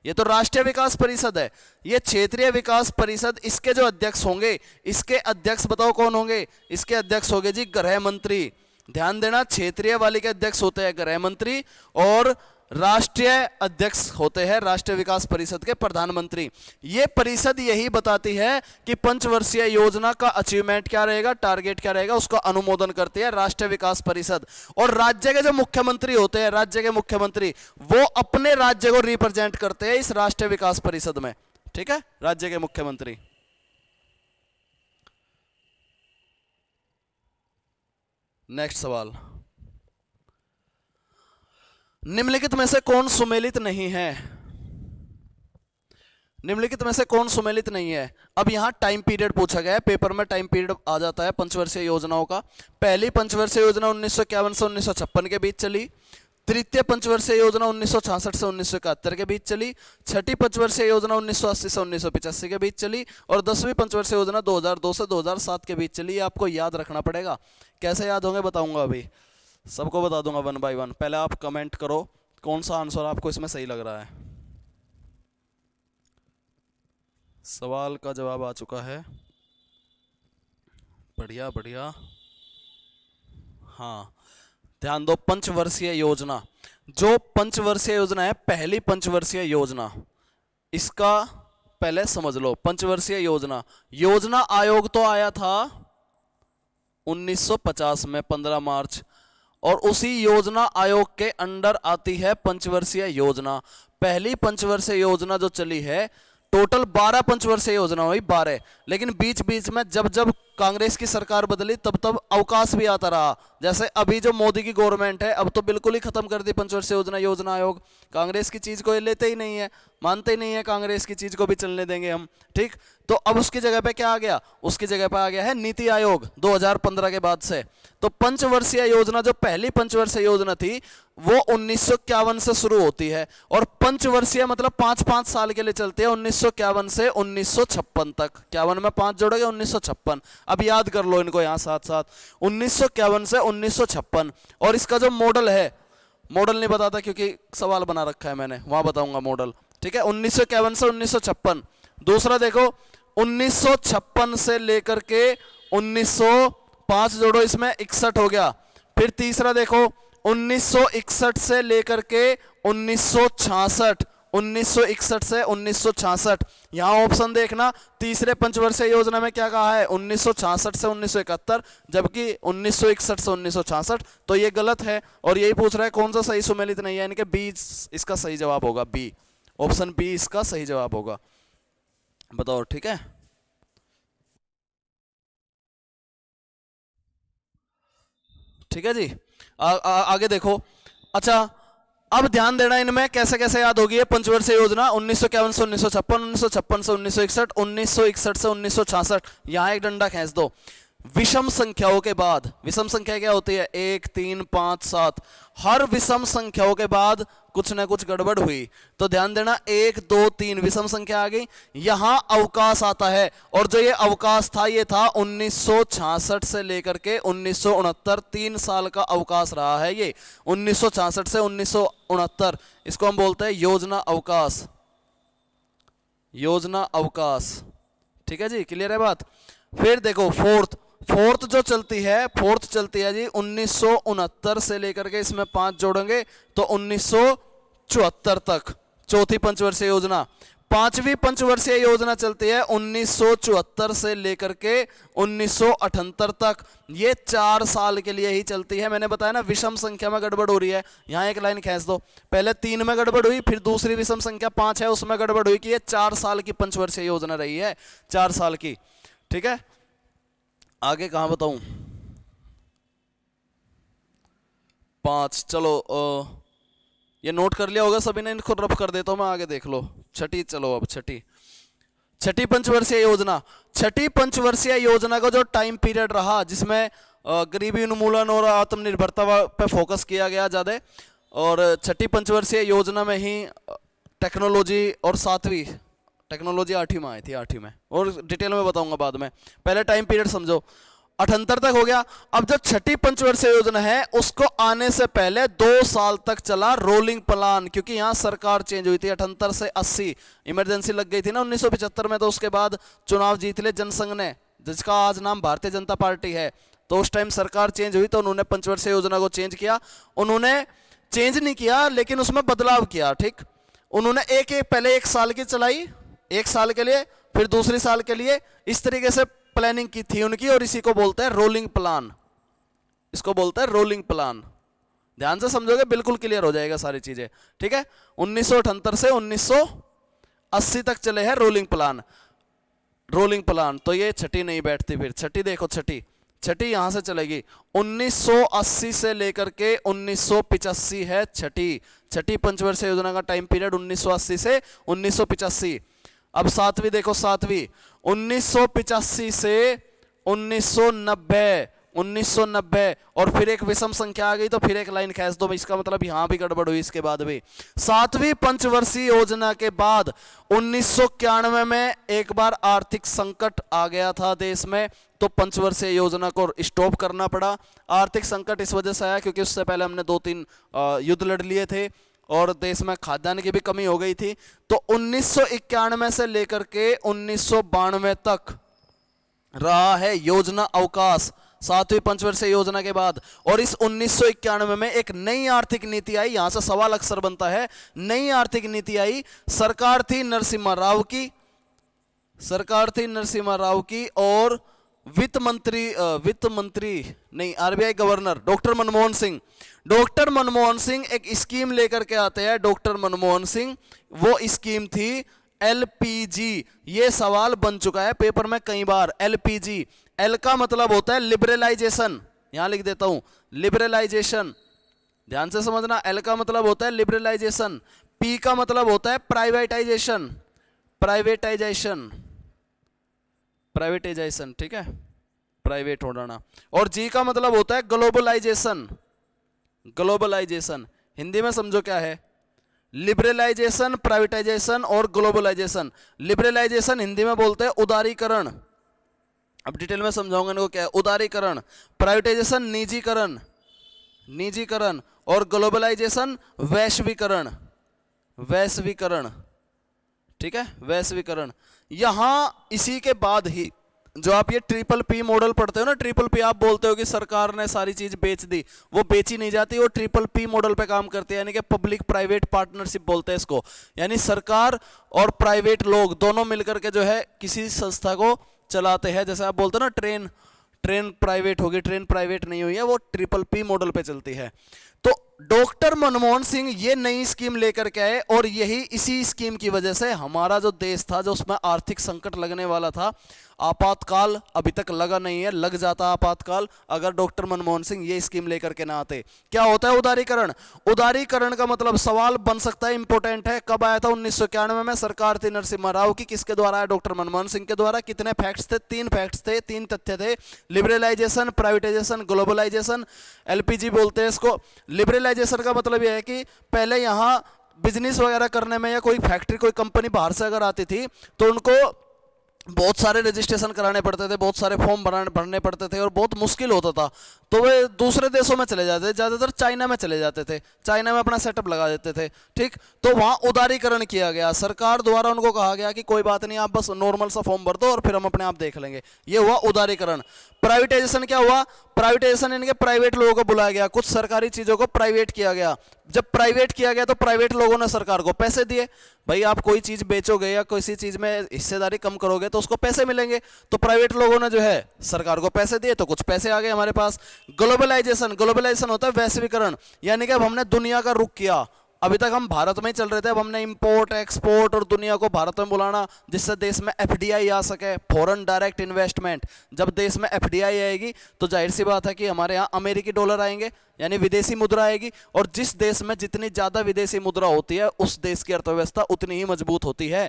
ये तो राष्ट्रीय विकास परिषद है, ये क्षेत्रीय विकास परिषद, इसके जो अध्यक्ष होंगे, इसके अध्यक्ष बताओ कौन होंगे? इसके अध्यक्ष होंगे जी गृह मंत्री। ध्यान देना, क्षेत्रीय वाले के अध्यक्ष होते हैं गृह मंत्री, और राष्ट्रीय अध्यक्ष होते हैं राष्ट्रीय विकास परिषद के प्रधानमंत्री। ये परिषद यही बताती है कि पंचवर्षीय योजना का अचीवमेंट क्या रहेगा, टारगेट क्या रहेगा, उसका अनुमोदन करती है राष्ट्रीय विकास परिषद। और राज्य के जो मुख्यमंत्री होते हैं, राज्य के मुख्यमंत्री, वो अपने राज्य को रिप्रेजेंट करते हैं इस राष्ट्रीय विकास परिषद में, ठीक है, राज्य के मुख्यमंत्री। नेक्स्ट सवाल, निम्नलिखित में से कौन सुमेलित नहीं है? निम्नलिखित में से कौन सुमेलित नहीं है? अब यहां टाइम पीरियड पूछा गया है, पेपर में टाइम पीरियड आ जाता है पंचवर्षीय योजनाओं का। पहली पंचवर्षीय योजना 1951 से 1956 के बीच चली, तृतीय पंचवर्षीय योजना 1966 से 1971 के बीच चली, छठी पंचवर्षीय योजना 1980 से 1985 के बीच चली, और 10वीं पंचवर्षीय योजना 2002 से 2007 के बीच चली। आपको याद रखना पड़ेगा, कैसे याद होंगे बताऊंगा, अभी सबको बता दूंगा 1 बाय 1। पहले आप कमेंट करो कौन सा आंसर आपको इसमें सही लग रहा है। सवाल का जवाब आ चुका है, बढ़िया बढ़िया। हाँ, ध्यान दो, पंचवर्षीय योजना, जो पंचवर्षीय योजना है, पहली पंचवर्षीय योजना, इसका पहले समझ लो। पंचवर्षीय योजना, योजना आयोग तो आया था 1950 में 15 मार्च, और उसी योजना आयोग के अंडर आती है पंचवर्षीय योजना। पहली पंचवर्षीय योजना जो चली है, टोटल 12 पंचवर्षीय योजना हुई, 12, लेकिन बीच बीच में जब जब कांग्रेस की सरकार बदली तब तब अवकाश भी आता रहा। जैसे अभी जो मोदी की गवर्नमेंट है, अब तो बिल्कुल ही खत्म कर दी पंचवर्षीय योजना, योजना आयोग। कांग्रेस की चीज को ये लेते ही नहीं है, मानते ही नहीं है, कांग्रेस की चीज को भी चलने देंगे हम, ठीक। तो अब उसकी जगह पे क्या आ गया? उसकी जगह पे आ गया है नीति आयोग 2015 के बाद से। तो पंचवर्षीय योजना, जो पहली पंचवर्षीय योजना थी, वो 1951 से शुरू होती है और पंचवर्षीय मतलब 5-5 साल के लिए चलती है 1951 से 1956 तक। 51 में 5 जोड़ोगे 1956। अब याद कर लो इनको यहाँ साथ साथ, 1951 से 1956। और इसका जो मॉडल है, मॉडल नहीं बताता क्योंकि सवाल बना रखा है मैंने, वहां बताऊंगा मॉडल, ठीक है। 1951 से 1956। दूसरा देखो 1956 से लेकर के 1905 जोड़ो, इसमें 61 हो गया। फिर तीसरा देखो 1961 से लेकर के 1966, 1961 से 1966। यहां ऑप्शन देखना, तीसरे पंचवर्षीय योजना में क्या कहा है 1966 से 1971, जबकि 1961 से 1966, तो ये गलत है। और यही पूछ रहा है कौन सा सही सुमेलित नहीं है, यानी कि बी इसका सही जवाब होगा, बी, ऑप्शन बी इसका सही जवाब होगा। बताओ, ठीक है। ठीक है जी। आगे देखो। अच्छा, अब ध्यान देना इनमें कैसे कैसे याद होगी है पंचवर्षीय योजना। 1951 से 1956, 1956 से 1961, 1961 से 1966। यहां एक डंडा खींच दो। विषम संख्याओं के बाद, विषम संख्या क्या होती है 1, 3, 5, 7, हर विषम संख्याओं के बाद कुछ ना कुछ गड़बड़ हुई, तो ध्यान देना 1, 2, 3 विषम संख्या आ गई, यहां अवकाश आता है। और जो ये अवकाश था ये था 1966 से लेकर के 1969, 3 साल का अवकाश रहा है ये, 1966 से 1969। इसको हम बोलते हैं योजना अवकाश, योजना अवकाश। ठीक है जी, क्लियर है बात। फिर देखो फोर्थ जो चलती है, फोर्थ चलती है जी 1969 से लेकर के, इसमें 5 जोड़ेंगे तो 1974 तक, चौथी पंचवर्षीय योजना। पांचवी पंचवर्षीय योजना चलती है 1974 से लेकर के 1978 तक। ये 4 साल के लिए ही चलती है। मैंने बताया ना विषम संख्या में गड़बड़ हो रही है, यहां एक लाइन खींच दो। पहले 3 में गड़बड़ हुई, फिर दूसरी विषम संख्या 5 है उसमें गड़बड़ हुई कि ये 4 साल की पंचवर्षीय योजना रही है, 4 साल की। ठीक है, आगे कहां बताऊं, 5। चलो ये नोट कर लिया होगा सभी ने, इनको रफ कर देता हूं मैं, आगे देख लो। छठी, चलो अब छठी पंचवर्षीय योजना। छठी पंचवर्षीय योजना का जो टाइम पीरियड रहा, जिसमें गरीबी उन्मूलन और आत्मनिर्भरता पे फोकस किया गया ज्यादा, और छठी पंचवर्षीय योजना में ही टेक्नोलॉजी और 7वीं टेक्नोलॉजी 8वीं में आई थी, 8वीं में, और डिटेल में बताऊंगा बाद में। पहले टाइम पीरियड समझो, 78 तक हो गया। अब जो छठी पंचवर्षीय योजना है उसको आने से पहले 2 साल तक चला रोलिंग प्लान, क्योंकि यहां सरकार चेंज हुई थी 78 से 80, इमरजेंसी लग गई थी ना 1975 में, तो उसके बाद चुनाव जीत ले जनसंघ ने, जिसका आज नाम भारतीय जनता पार्टी है। तो उस टाइम सरकार चेंज हुई तो उन्होंने पंचवर्षीय योजना को चेंज किया। उन्होंने चेंज नहीं किया लेकिन उसमें बदलाव किया। ठीक, उन्होंने पहले 1 साल की चलाई, 1 साल के लिए, फिर दूसरी साल के लिए, इस तरीके से प्लानिंग की थी उनकी, और इसी को बोलते हैं रोलिंग प्लान, इसको बोलते हैं रोलिंग प्लान। ध्यान से समझोगे बिल्कुल क्लियर हो जाएगा सारी चीजें। ठीक है, 1978 से 1980 तक चले हैं रोलिंग प्लान, रोलिंग प्लान। तो ये छठी नहीं बैठती। फिर छठी देखो, छठी यहां से चलेगी 1980 से लेकर के 1985 है छठी पंचवर्षीय योजना का टाइम पीरियड 1980 से 1985। अब 7वीं देखो, 7वीं 1985 से 1990, और फिर एक विषम संख्या आ गई तो फिर एक लाइन खींच दो, इसका मतलब यहां भी गड़बड़ हुई इसके बाद भी। 7वीं पंचवर्षीय योजना के बाद 1991 में एक बार आर्थिक संकट आ गया था देश में, तो पंचवर्षीय योजना को स्टॉप करना पड़ा। आर्थिक संकट इस वजह से आया क्योंकि उससे पहले हमने 2-3 युद्ध लड़ लिए थे और देश में खाद्यान्न की भी कमी हो गई थी। तो 1991 से लेकर के 1992 तक रहा है योजना अवकाश 7वीं पंचवर्षीय योजना के बाद। और इस 1991 में एक नई आर्थिक नीति आई, यहां से सवाल अक्सर बनता है, नई आर्थिक नीति आई, सरकार थी नरसिम्हा राव की, और वित्त मंत्री नहीं, RBI governor doctor Manmohan Singh एक स्कीम लेकर के आते हैं। डॉक्टर मनमोहन सिंह, वो स्कीम थी एलपीजी। ये सवाल बन चुका है पेपर में कई बार। एलपीजी, एल का मतलब होता है लिबरलाइजेशन, यहां लिख देता हूं लिबरलाइजेशन, ध्यान से समझना। एल का मतलब होता है लिबरलाइजेशन, पी का मतलब होता है प्राइवेटाइजेशन, ठीक है, प्राइवेट होना। और जी का मतलब होता है ग्लोबलाइजेशन। हिंदी में समझो क्या है, लिबरलाइजेशन, प्राइवेटाइजेशन और ग्लोबलाइजेशन। लिबरलाइजेशन हिंदी में बोलते हैं उदारीकरण, अब डिटेल में समझाऊंगा इनको क्या है। उदारीकरण, प्राइवेटाइजेशन निजीकरण, निजीकरण, और ग्लोबलाइजेशन वैश्वीकरण, वैश्वीकरण, ठीक है, वैश्वीकरण। यहां इसी के बाद ही जो आप ये ट्रिपल पी मॉडल पढ़ते हो ना, ट्रिपल पी आप बोलते हो कि सरकार ने सारी चीज बेच दी, वो बेची नहीं जाती, वो ट्रिपल पी मॉडल पे काम करती है, यानी कि पब्लिक प्राइवेट पार्टनरशिप बोलते हैं इसको। यानी सरकार और प्राइवेट लोग दोनों मिलकर के जो है किसी संस्था को चलाते हैं। जैसे आप बोलते हो ना ट्रेन, ट्रेन प्राइवेट होगी, ट्रेन प्राइवेट नहीं हुई है, वो ट्रिपल पी मॉडल पे चलती है। तो डॉक्टर मनमोहन सिंह ये नई स्कीम लेकर के आए, और यही इसी स्कीम की वजह से हमारा जो देश था, जो उसमें आर्थिक संकट लगने वाला था, आपातकाल अभी तक लगा नहीं है, लग जाता आपातकाल अगर डॉक्टर मनमोहन सिंह ये स्कीम लेकर के ना आते। क्या होता है उदारीकरण? उदारीकरण का मतलब सवाल बन सकता है, इंपॉर्टेंट है, कब आया था? 1991 में। सरकार थी नरसिम्हा राव की, किसके द्वारा आया? डॉक्टर मनमोहन सिंह के द्वारा। कितने फैक्ट्स थे? 3 फैक्ट्स थे, 3 तथ्य थे, लिबरलाइजेशन, प्राइवेटाइजेशन, ग्लोबलाइजेशन। एलपीजी बोलते हैं इसको। लिबरलाइजेशन का मतलब यह है कि पहले यहां बिजनेस वगैरह करने में, या कोई फैक्ट्री, कोई कंपनी बाहर से अगर आती थी तो उनको बहुत सारे रजिस्ट्रेशन कराने पड़ते थे, बहुत सारे फॉर्म भरने पड़ते थे, और बहुत मुश्किल होता था। तो वे दूसरे देशों में चले जाते थे, ज़्यादातर चाइना में चले जाते थे, चाइना में अपना सेटअप लगा देते थे, ठीक। तो वहाँ उदारीकरण किया गया, सरकार द्वारा उनको कहा गया कि कोई बात नहीं, आप बस नॉर्मल सा फॉर्म भर दो और फिर हम अपने आप देख लेंगे। ये हुआ उदारीकरण। प्राइवेटाइजेशन क्या हुआ? प्राइवेटाइजेशन यानी कि प्राइवेट लोगों को बुलाया गया, कुछ सरकारी चीज़ों को प्राइवेट किया गया। जब प्राइवेट किया गया तो प्राइवेट लोगों ने सरकार को पैसे दिए। भाई आप कोई चीज़ बेचोगे या किसी चीज़ में हिस्सेदारी कम करोगे तो उसको पैसे मिलेंगे, तो प्राइवेट लोगों ने जो है सरकार को पैसे दिए, तो कुछ पैसे आ गए हमारे पास। ग्लोबलाइजेशन, ग्लोबलाइजेशन होता है वैश्वीकरण, यानी कि अब हमने दुनिया का रुख किया। अभी तक हम भारत में ही चल रहे थे, अब हमने इंपोर्ट एक्सपोर्ट और दुनिया को भारत में बुलाना, जिससे देश में एफडीआई आ सके, फॉरेन डायरेक्ट इन्वेस्टमेंट। जब देश में एफडीआई आएगी तो जाहिर सी बात है कि हमारे यहाँ अमेरिकी डॉलर आएंगे, यानी विदेशी मुद्रा आएगी, और जिस देश में जितनी ज़्यादा विदेशी मुद्रा होती है उस देश की अर्थव्यवस्था उतनी ही मजबूत होती है,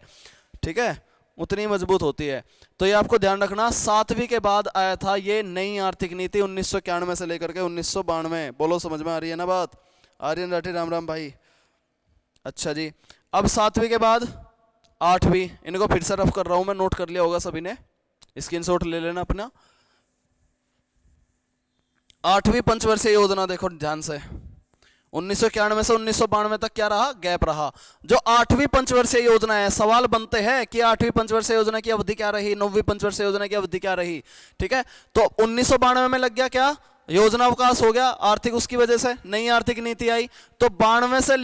ठीक है, उतनी मजबूत होती है। तो ये आपको ध्यान रखना। 7वीं के बाद आया था ये नई आर्थिक नीति 1991 से लेकर के 1992। बोलो समझ में आ रही है ना बात? आर्यन राठी, राम राम भाई। अच्छा जी, अब 7वीं के बाद 8वीं, इनको फिर से रफ कर रहा हूं मैं, नोट कर लिया होगा सभी ने, स्क्रीनशॉट ले लेना अपना। 8वीं पंचवर्षीय योजना देखो ध्यान से, 1991 से 1992 तक क्या रहा? गैप रहा। जो 8वीं पंचवर्षीय योजना है, सवाल बनते हैं कि 8वीं पंचवर्षीय योजना की अवधि क्या रही, 9वीं पंचवर्षीय योजना की अवधि क्या रही, ठीक है। तो 1992 में लग गया क्या? योजना अवकाश हो गया आर्थिक, उसकी वजह से नई आर्थिक नीति आई। तो 92 से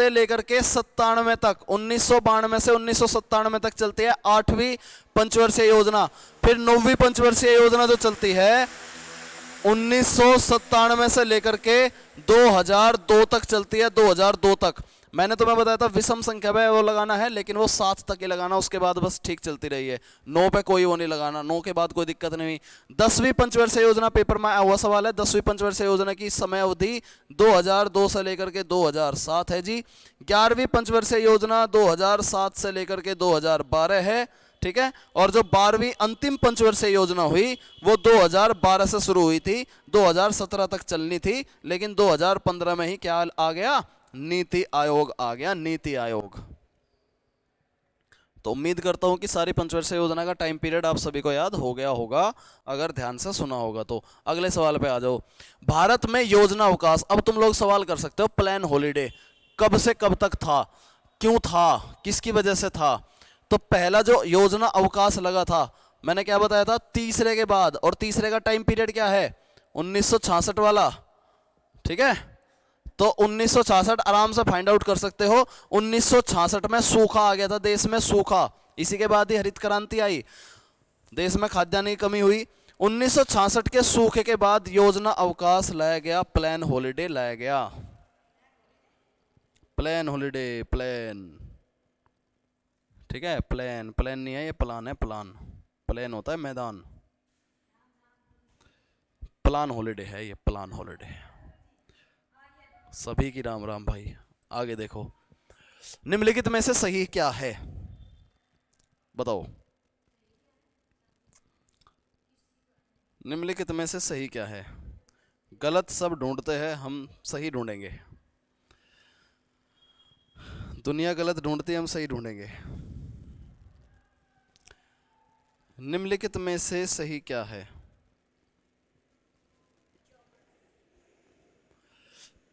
लेकर के 97 तक, 1992 से 1997 तक चलती है 8वीं पंचवर्षीय योजना। फिर 9वीं पंचवर्षीय योजना जो चलती है 1997 से लेकर के 2002 तक चलती है, 2002 तक। मैंने तुम्हें बताया था विषम संख्या पे वो लगाना है, लेकिन वो 7 तक ही लगाना, उसके बाद बस ठीक चलती रही है। 9 पे कोई वो नहीं लगाना, 9 के बाद कोई दिक्कत नहीं हुई। 10वीं पंचवर्षीय योजना पेपर में आया हुआ सवाल है। 10वीं पंचवर्षीय योजना की समय अवधि 2002 से लेकर के 2007 है जी। 11वीं पंचवर्षीय योजना 2007 से लेकर के 2012 है, ठीक है। और जो 12वीं अंतिम पंचवर्षीय योजना हुई वो 2012 से शुरू हुई थी, 2017 तक चलनी थी, लेकिन 2015 में ही क्या आ गया? नीति आयोग आ गया, नीति आयोग। तो उम्मीद करता हूं कि सारी पंचवर्षीय योजना का टाइम पीरियड आप सभी को याद हो गया होगा, अगर ध्यान से सुना होगा तो। अगले सवाल पे आ जाओ। भारत में योजना अवकाश, अब तुम लोग सवाल कर सकते हो प्लान हॉलीडे कब से कब तक था, क्यों था, किसकी वजह से था? तो पहला जो योजना अवकाश लगा था, मैंने क्या बताया था? तीसरे के बाद, और तीसरे का टाइम पीरियड क्या है? 1966 वाला, ठीक है। तो 1966 आराम से फाइंड आउट कर सकते हो। 1966 में सूखा आ गया था देश में, सूखा। इसी के बाद ही हरित क्रांति आई, देश में खाद्यान्न की कमी हुई। 1966 के सूखे के बाद योजना अवकाश लाया गया, प्लान हॉलीडे लाया गया। प्लान हॉलीडे, प्लान, ठीक है। प्लान, प्लान नहीं है ये, प्लान है, प्लान। प्लान होता है मैदान, प्लान हॉलीडे है ये, प्लान हॉलीडे। सभी की राम राम भाई। आगे देखो, निम्नलिखित में से सही क्या है? बताओ, निम्नलिखित में से सही क्या है? गलत सब ढूंढते हैं, हम सही ढूंढेंगे। दुनिया गलत ढूंढती है, हम सही ढूंढेंगे। निम्नलिखित में से सही क्या है?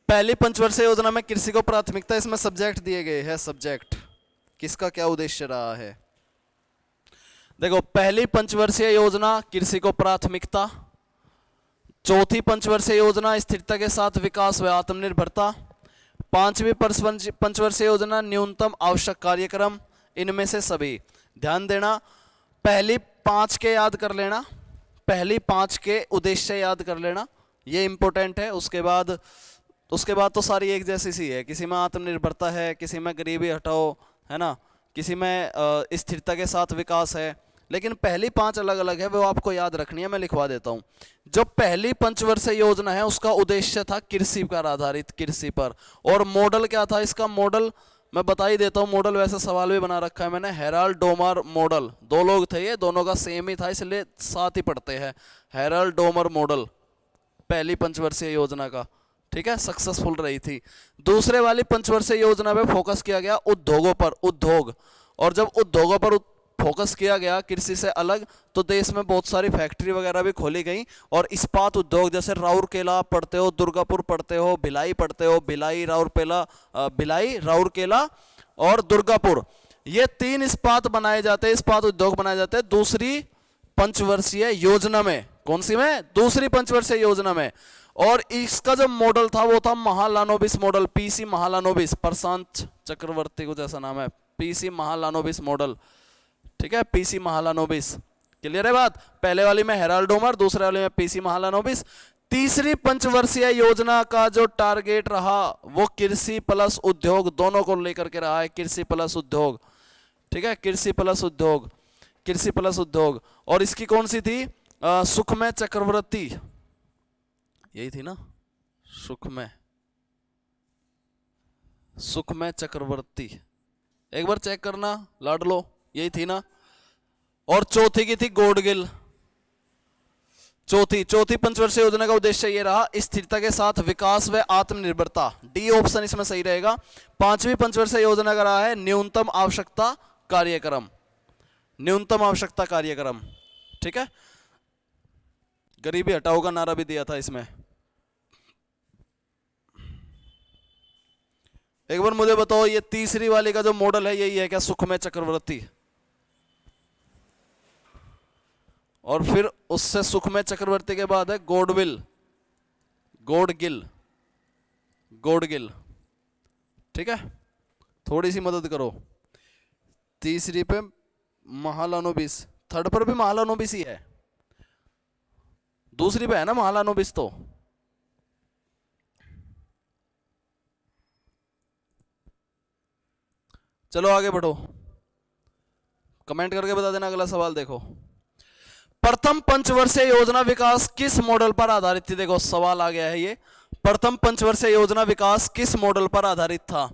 पहली पंचवर्षीय योजना में कृषि को प्राथमिकता, इसमें सब्जेक्ट दिए गए हैं। सब्जेक्ट किसका क्या उद्देश्य रहा है? देखो, पहली पंचवर्षीय योजना कृषि को प्राथमिकता, चौथी पंचवर्षीय योजना स्थिरता के साथ विकास व आत्मनिर्भरता, पांचवी पंचवर्षीय योजना न्यूनतम आवश्यक कार्यक्रम। इनमें से सभी ध्यान देना, पहली 5 के याद कर लेना, पहली 5 के उद्देश्य याद कर लेना, ये इंपॉर्टेंट है। उसके बाद तो सारी एक जैसी सी है। किसी में आत्मनिर्भरता है, किसी में गरीबी हटाओ, है ना, किसी में स्थिरता के साथ विकास है, लेकिन पहली 5 अलग अलग है, वो आपको याद रखनी है। मैं लिखवा देता हूँ। जो पहली पंचवर्षीय योजना है उसका उद्देश्य था कृषि पर आधारित, कृषि पर। और मॉडल क्या था इसका? मॉडल मैं बता ही देता हूँ। मॉडल वैसे सवाल भी बना रखा है मैंने, हेराल्ड डोमर मॉडल। 2 लोग थे ये, दोनों का सेम ही था, इसलिए साथ ही पढ़ते हैं। हेराल्ड डोमर मॉडल पहली पंचवर्षीय योजना का, ठीक है, सक्सेसफुल रही थी। दूसरे वाली पंचवर्षीय योजना पे फोकस किया गया उद्योगों पर, उद्योग। और जब उद्योगों पर फोकस किया गया कृषि से अलग, तो देश में बहुत सारी फैक्ट्री वगैरह भी खोली गई। और इस्पात उद्योग, जैसे राउरकेला पढ़ते हो, दुर्गापुर पढ़ते हो, भिलाई पढ़ते हो, भिलाई राउरकेला और दुर्गापुर, ये 3 इस्पात बनाए जाते हैं, इस्पात उद्योग बनाए जाते हैं दूसरी पंचवर्षीय योजना में। कौन सी में? दूसरी पंचवर्षीय योजना में। और इसका जो मॉडल था वो था महालानोबिस मॉडल, पीसी महालानोबिस, प्रशांत चक्रवर्ती को जैसा नाम है, पीसी महालानोबिस मॉडल, ठीक है, पीसी महालानोबिस। क्लियर है बात? पहले वाली में हेराल्ड डोमर, दूसरे वाली में पीसी महालानोबिस। तीसरी पंचवर्षीय योजना का जो टारगेट रहा वो कृषि प्लस उद्योग दोनों को लेकर के रहा है। कृषि प्लस उद्योग, ठीक है, कृषि प्लस उद्योग, कृषि प्लस उद्योग। और इसकी कौन सी थी? सुखमय चक्रवर्ती, यही थी ना, सुखमय चक्रवर्ती। एक बार चेक करना लाडलो, यही थी ना। और चौथी की थी गॉडगिल। चौथी पंचवर्षीय योजना का उद्देश्य ये रहा, स्थिरता के साथ विकास व आत्मनिर्भरता। डी ऑप्शन इसमें सही रहेगा। पांचवी पंचवर्षीय योजना का रहा है न्यूनतम आवश्यकता कार्यक्रम, न्यूनतम आवश्यकता कार्यक्रम, ठीक है। गरीबी हटाओ का नारा भी दिया था इसमें। एक बार मुझे बताओ, ये तीसरी वाली का जो मॉडल है यही है क्या? सुखमय चक्रवर्ती। और फिर उससे सुखमय चक्रवर्ती के बाद है गॉडगिल, ठीक है। थोड़ी सी मदद करो। तीसरी पे महालानोबिस, थर्ड पर भी महालानोबिस ही है, दूसरी पे है ना महालानोबिस। तो चलो आगे बढ़ो, कमेंट करके बता देना। अगला सवाल देखो, प्रथम पंचवर्षीय योजना विकास किस मॉडल पर आधारित थी? देखो सवाल आ गया है ये, प्रथम पंचवर्षीय योजना विकास किस मॉडल पर आधारित था?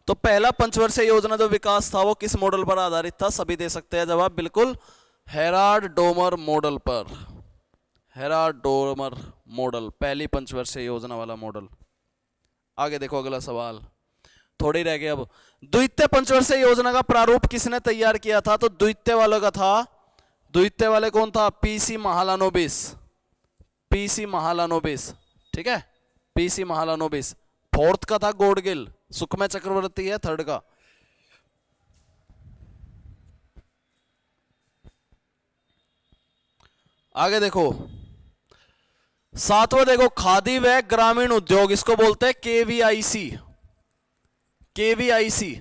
तो पहला पंचवर्षीय योजना जो विकास था वो किस मॉडल पर आधारित था? सभी दे सकते हैं जवाब, बिल्कुल हेराल्ड डोमर मॉडल पर। हेराल्ड डोमर मॉडल, पहली पंचवर्षीय योजना वाला मॉडल। आगे देखो अगला सवाल, थोड़े रह गए अब। द्वितीय पंचवर्षीय योजना का प्रारूप किसने तैयार किया था? तो द्वितीय वालों का था, द्वितीय वाले कौन था? पीसी महालानोबिस, पीसी महालानोबिस, ठीक है, पीसी महालानोबिस। फोर्थ का था गॉडगिल, सुखमय चक्रवर्ती है थर्ड का। आगे देखो, सातवां देखो, खादी व ग्रामीण उद्योग, इसको बोलते हैं केवीआईसी। केवीआईसी,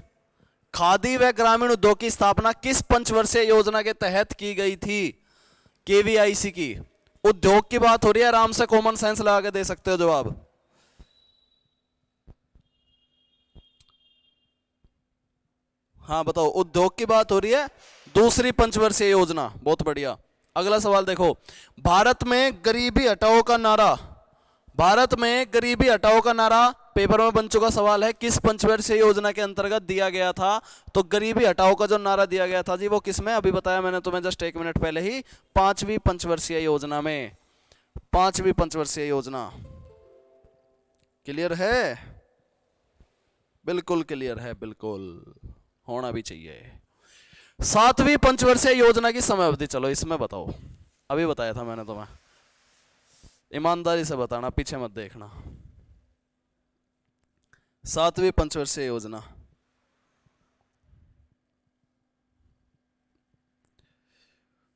खादी व ग्रामीण उद्योग की स्थापना किस पंचवर्षीय योजना के तहत की गई थी? केवीआईसी की। उद्योग की बात हो रही है, आराम से कॉमन सेंस लगा के दे सकते हो जवाब। हाँ बताओ, उद्योग की बात हो रही है, दूसरी पंचवर्षीय योजना, बहुत बढ़िया। अगला सवाल देखो, भारत में गरीबी हटाओ का नारा, भारत में गरीबी हटाओ का नारा पेपर में बन चुका सवाल है, किस पंचवर्षीय योजना के अंतर्गत दिया गया था? तो गरीबी हटाओ का जो नारा दिया गया था जी वो किसमें? अभी बताया मैंने तुम्हें जस्ट 1 मिनट पहले ही, पांचवी पंचवर्षीय योजना में, पांचवी पंचवर्षीय योजना। क्लियर है? बिल्कुल क्लियर है, बिल्कुल होना भी चाहिए। 7वीं पंचवर्षीय योजना की समय अवधि, चलो इसमें बताओ। अभी बताया था मैंने तुम्हें, ईमानदारी से बताना, पीछे मत देखना। 7वीं पंचवर्षीय योजना,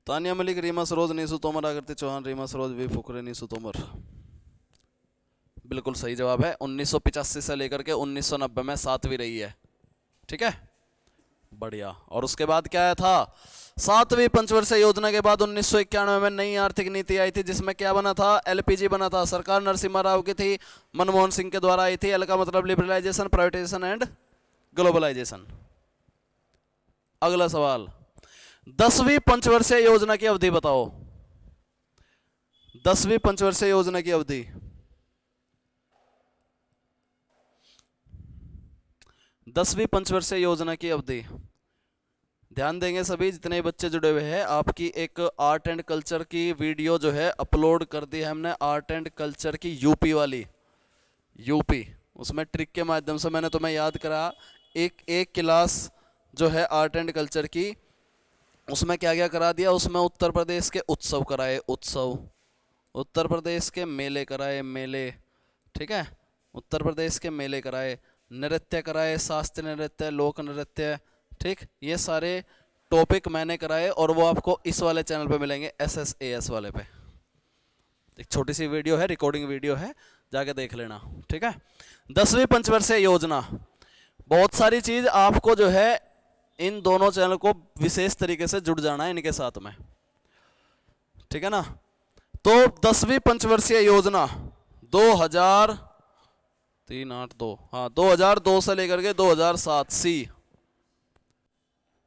तानिया मलिक, रीमा सरोज, नीसू तोमर, आकृति चौहान, रीमा सरोज, वी फुकरे, नीसू तोमर। बिल्कुल सही जवाब है। 1985 से लेकर के 1990 में 7वीं रही है। ठीक है, बढ़िया। और उसके बाद क्या आया था? 7वीं पंचवर्षीय योजना के बाद 1991 में नई आर्थिक नीति आई थी, जिसमें क्या बना था? एलपीजी बना था। सरकार नरसिम्हा राव की थी, मनमोहन सिंह के द्वारा आई थी। एल का मतलब लिबरलाइजेशन, प्राइवेटाइजेशन एंड ग्लोबलाइजेशन। अगला सवाल, 10वीं पंचवर्षीय योजना की अवधि बताओ। 10वीं पंचवर्षीय योजना की अवधि, 10वीं पंचवर्षीय योजना की अवधि, ध्यान देंगे सभी जितने बच्चे जुड़े हुए हैं। आपकी एक आर्ट एंड कल्चर की वीडियो जो है अपलोड कर दी है हमने, आर्ट एंड कल्चर की यूपी, उसमें ट्रिक के माध्यम से मैंने तुम्हें याद करा। एक क्लास जो है आर्ट एंड कल्चर की, उसमें क्या क्या करा दिया? उसमें उत्तर प्रदेश के उत्सव कराए, उत्सव, उत्तर प्रदेश के मेले कराए, मेले। ठीक है, उत्तर प्रदेश के मेले कराए, नृत्य कराए, शास्त्रीय नृत्य, लोक नृत्य। ठीक, ये सारे टॉपिक मैंने कराए और वो आपको इस वाले चैनल पे मिलेंगे, SSAS वाले पे। एक छोटी सी वीडियो है, रिकॉर्डिंग वीडियो है, जाके देख लेना। ठीक है, 10वीं पंचवर्षीय योजना, बहुत सारी चीज आपको जो है इन दोनों चैनल को विशेष तरीके से जुड़ जाना है इनके साथ में। ठीक है ना? तो 10वीं पंचवर्षीय योजना 2002, हाँ 2002 से लेकर के 2007,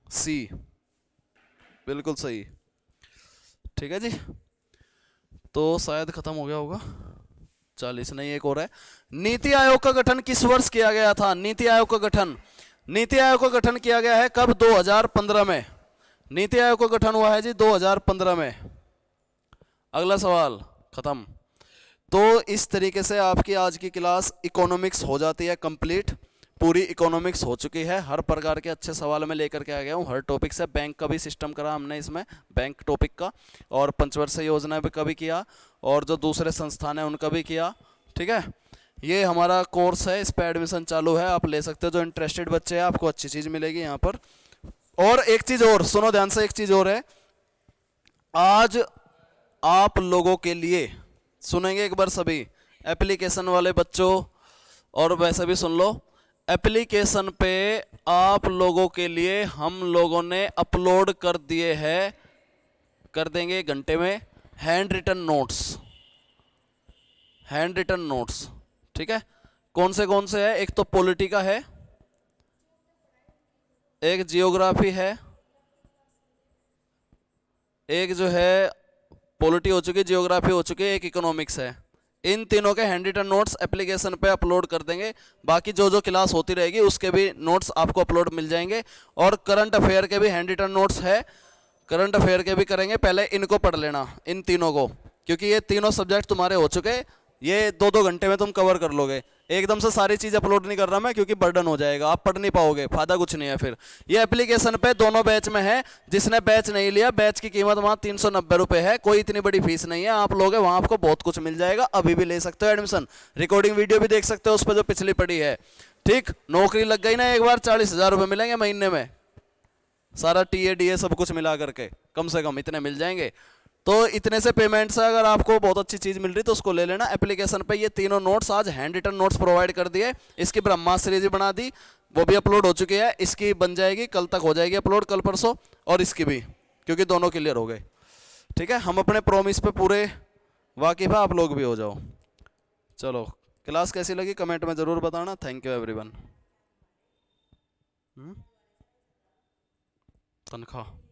सी बिल्कुल सही। ठीक है जी, तो शायद खत्म हो गया होगा। 40 नहीं, एक और है। नीति आयोग का गठन किस वर्ष किया गया था? नीति आयोग का गठन, नीति आयोग का गठन किया गया है कब? 2015 में। नीति आयोग का गठन हुआ है जी 2015 में। अगला सवाल, खत्म। तो इस तरीके से आपकी आज की क्लास इकोनॉमिक्स हो जाती है कंप्लीट। पूरी इकोनॉमिक्स हो चुकी है, हर प्रकार के अच्छे सवाल में लेकर के आ गया हूँ हर टॉपिक से। बैंक का भी सिस्टम करा हमने इसमें, बैंक टॉपिक का, और पंचवर्षीय योजना भी कभी किया, और जो दूसरे संस्थान है उनका भी किया। ठीक है, ये हमारा कोर्स है, इस पर एडमिशन चालू है, आप ले सकते हो। जो इंटरेस्टेड बच्चे हैं आपको अच्छी चीज़ मिलेगी यहाँ पर। और एक चीज़ और सुनो ध्यान से, एक चीज़ और है, आज आप लोगों के लिए, सुनेंगे एक बार सभी एप्लीकेशन वाले बच्चों, और वैसे भी सुन लो, एप्लीकेशन पे आप लोगों के लिए हम लोगों ने अपलोड कर दिए हैं, कर देंगे घंटे में, hand written notes, hand written notes. ठीक है, कौन से है? एक तो पॉलिटी का है, एक जियोग्राफी है, एक जो है पॉलिटी हो चुकी, जियोग्राफी हो चुकी है, एक इकोनॉमिक्स है। इन तीनों के हैंड रिटन नोट्स एप्लीकेशन पे अपलोड कर देंगे। बाकी जो जो क्लास होती रहेगी उसके भी नोट्स आपको अपलोड मिल जाएंगे। और करंट अफेयर के भी हैंड रिटन नोट्स है, करंट अफेयर के भी करेंगे। पहले इनको पढ़ लेना, इन तीनों को, क्योंकि ये तीनों सब्जेक्ट तुम्हारे हो चुके, ये 2-2 घंटे में तुम कवर कर लोगे। एकदम से सारी चीज़ अपलोड नहीं कर रहा मैं, क्योंकि बर्डन हो जाएगा, आप पढ़ नहीं पाओगे, फायदा कुछ नहीं है फिर। ये एप्लीकेशन पे दोनों बैच में है, जिसने बैच नहीं लिया, बैच की कीमत वहाँ 390 रुपये है, कोई इतनी बड़ी फीस नहीं है। आप लोग वहाँ आपको बहुत कुछ मिल जाएगा, अभी भी ले सकते हो एडमिशन। रिकॉर्डिंग वीडियो भी देख सकते हो उस पर जो पिछली पड़ी है। ठीक, नौकरी लग गई ना एक बार, 40,000 रुपये मिलेंगे महीने में, सारा TA DA सब कुछ मिला करके कम से कम इतने मिल जाएंगे। तो इतने से पेमेंट से अगर आपको बहुत अच्छी चीज़ मिल रही तो उसको ले लेना। एप्लीकेशन पे ये तीनों नोट्स आज हैंड रिटन नोट्स प्रोवाइड कर दिए। इसकी ब्रह्मास्त्र सीरीज बना दी, वो भी अपलोड हो चुकी है, इसकी बन जाएगी, कल तक हो जाएगी अपलोड, कल परसों, और इसकी भी, क्योंकि दोनों क्लियर हो गए। ठीक है, हम अपने प्रॉमिस पे पूरे वाकिफ है, आप लोग भी हो जाओ। चलो, क्लास कैसी लगी कमेंट में ज़रूर बताना। Thank you everyone. तनख्वाह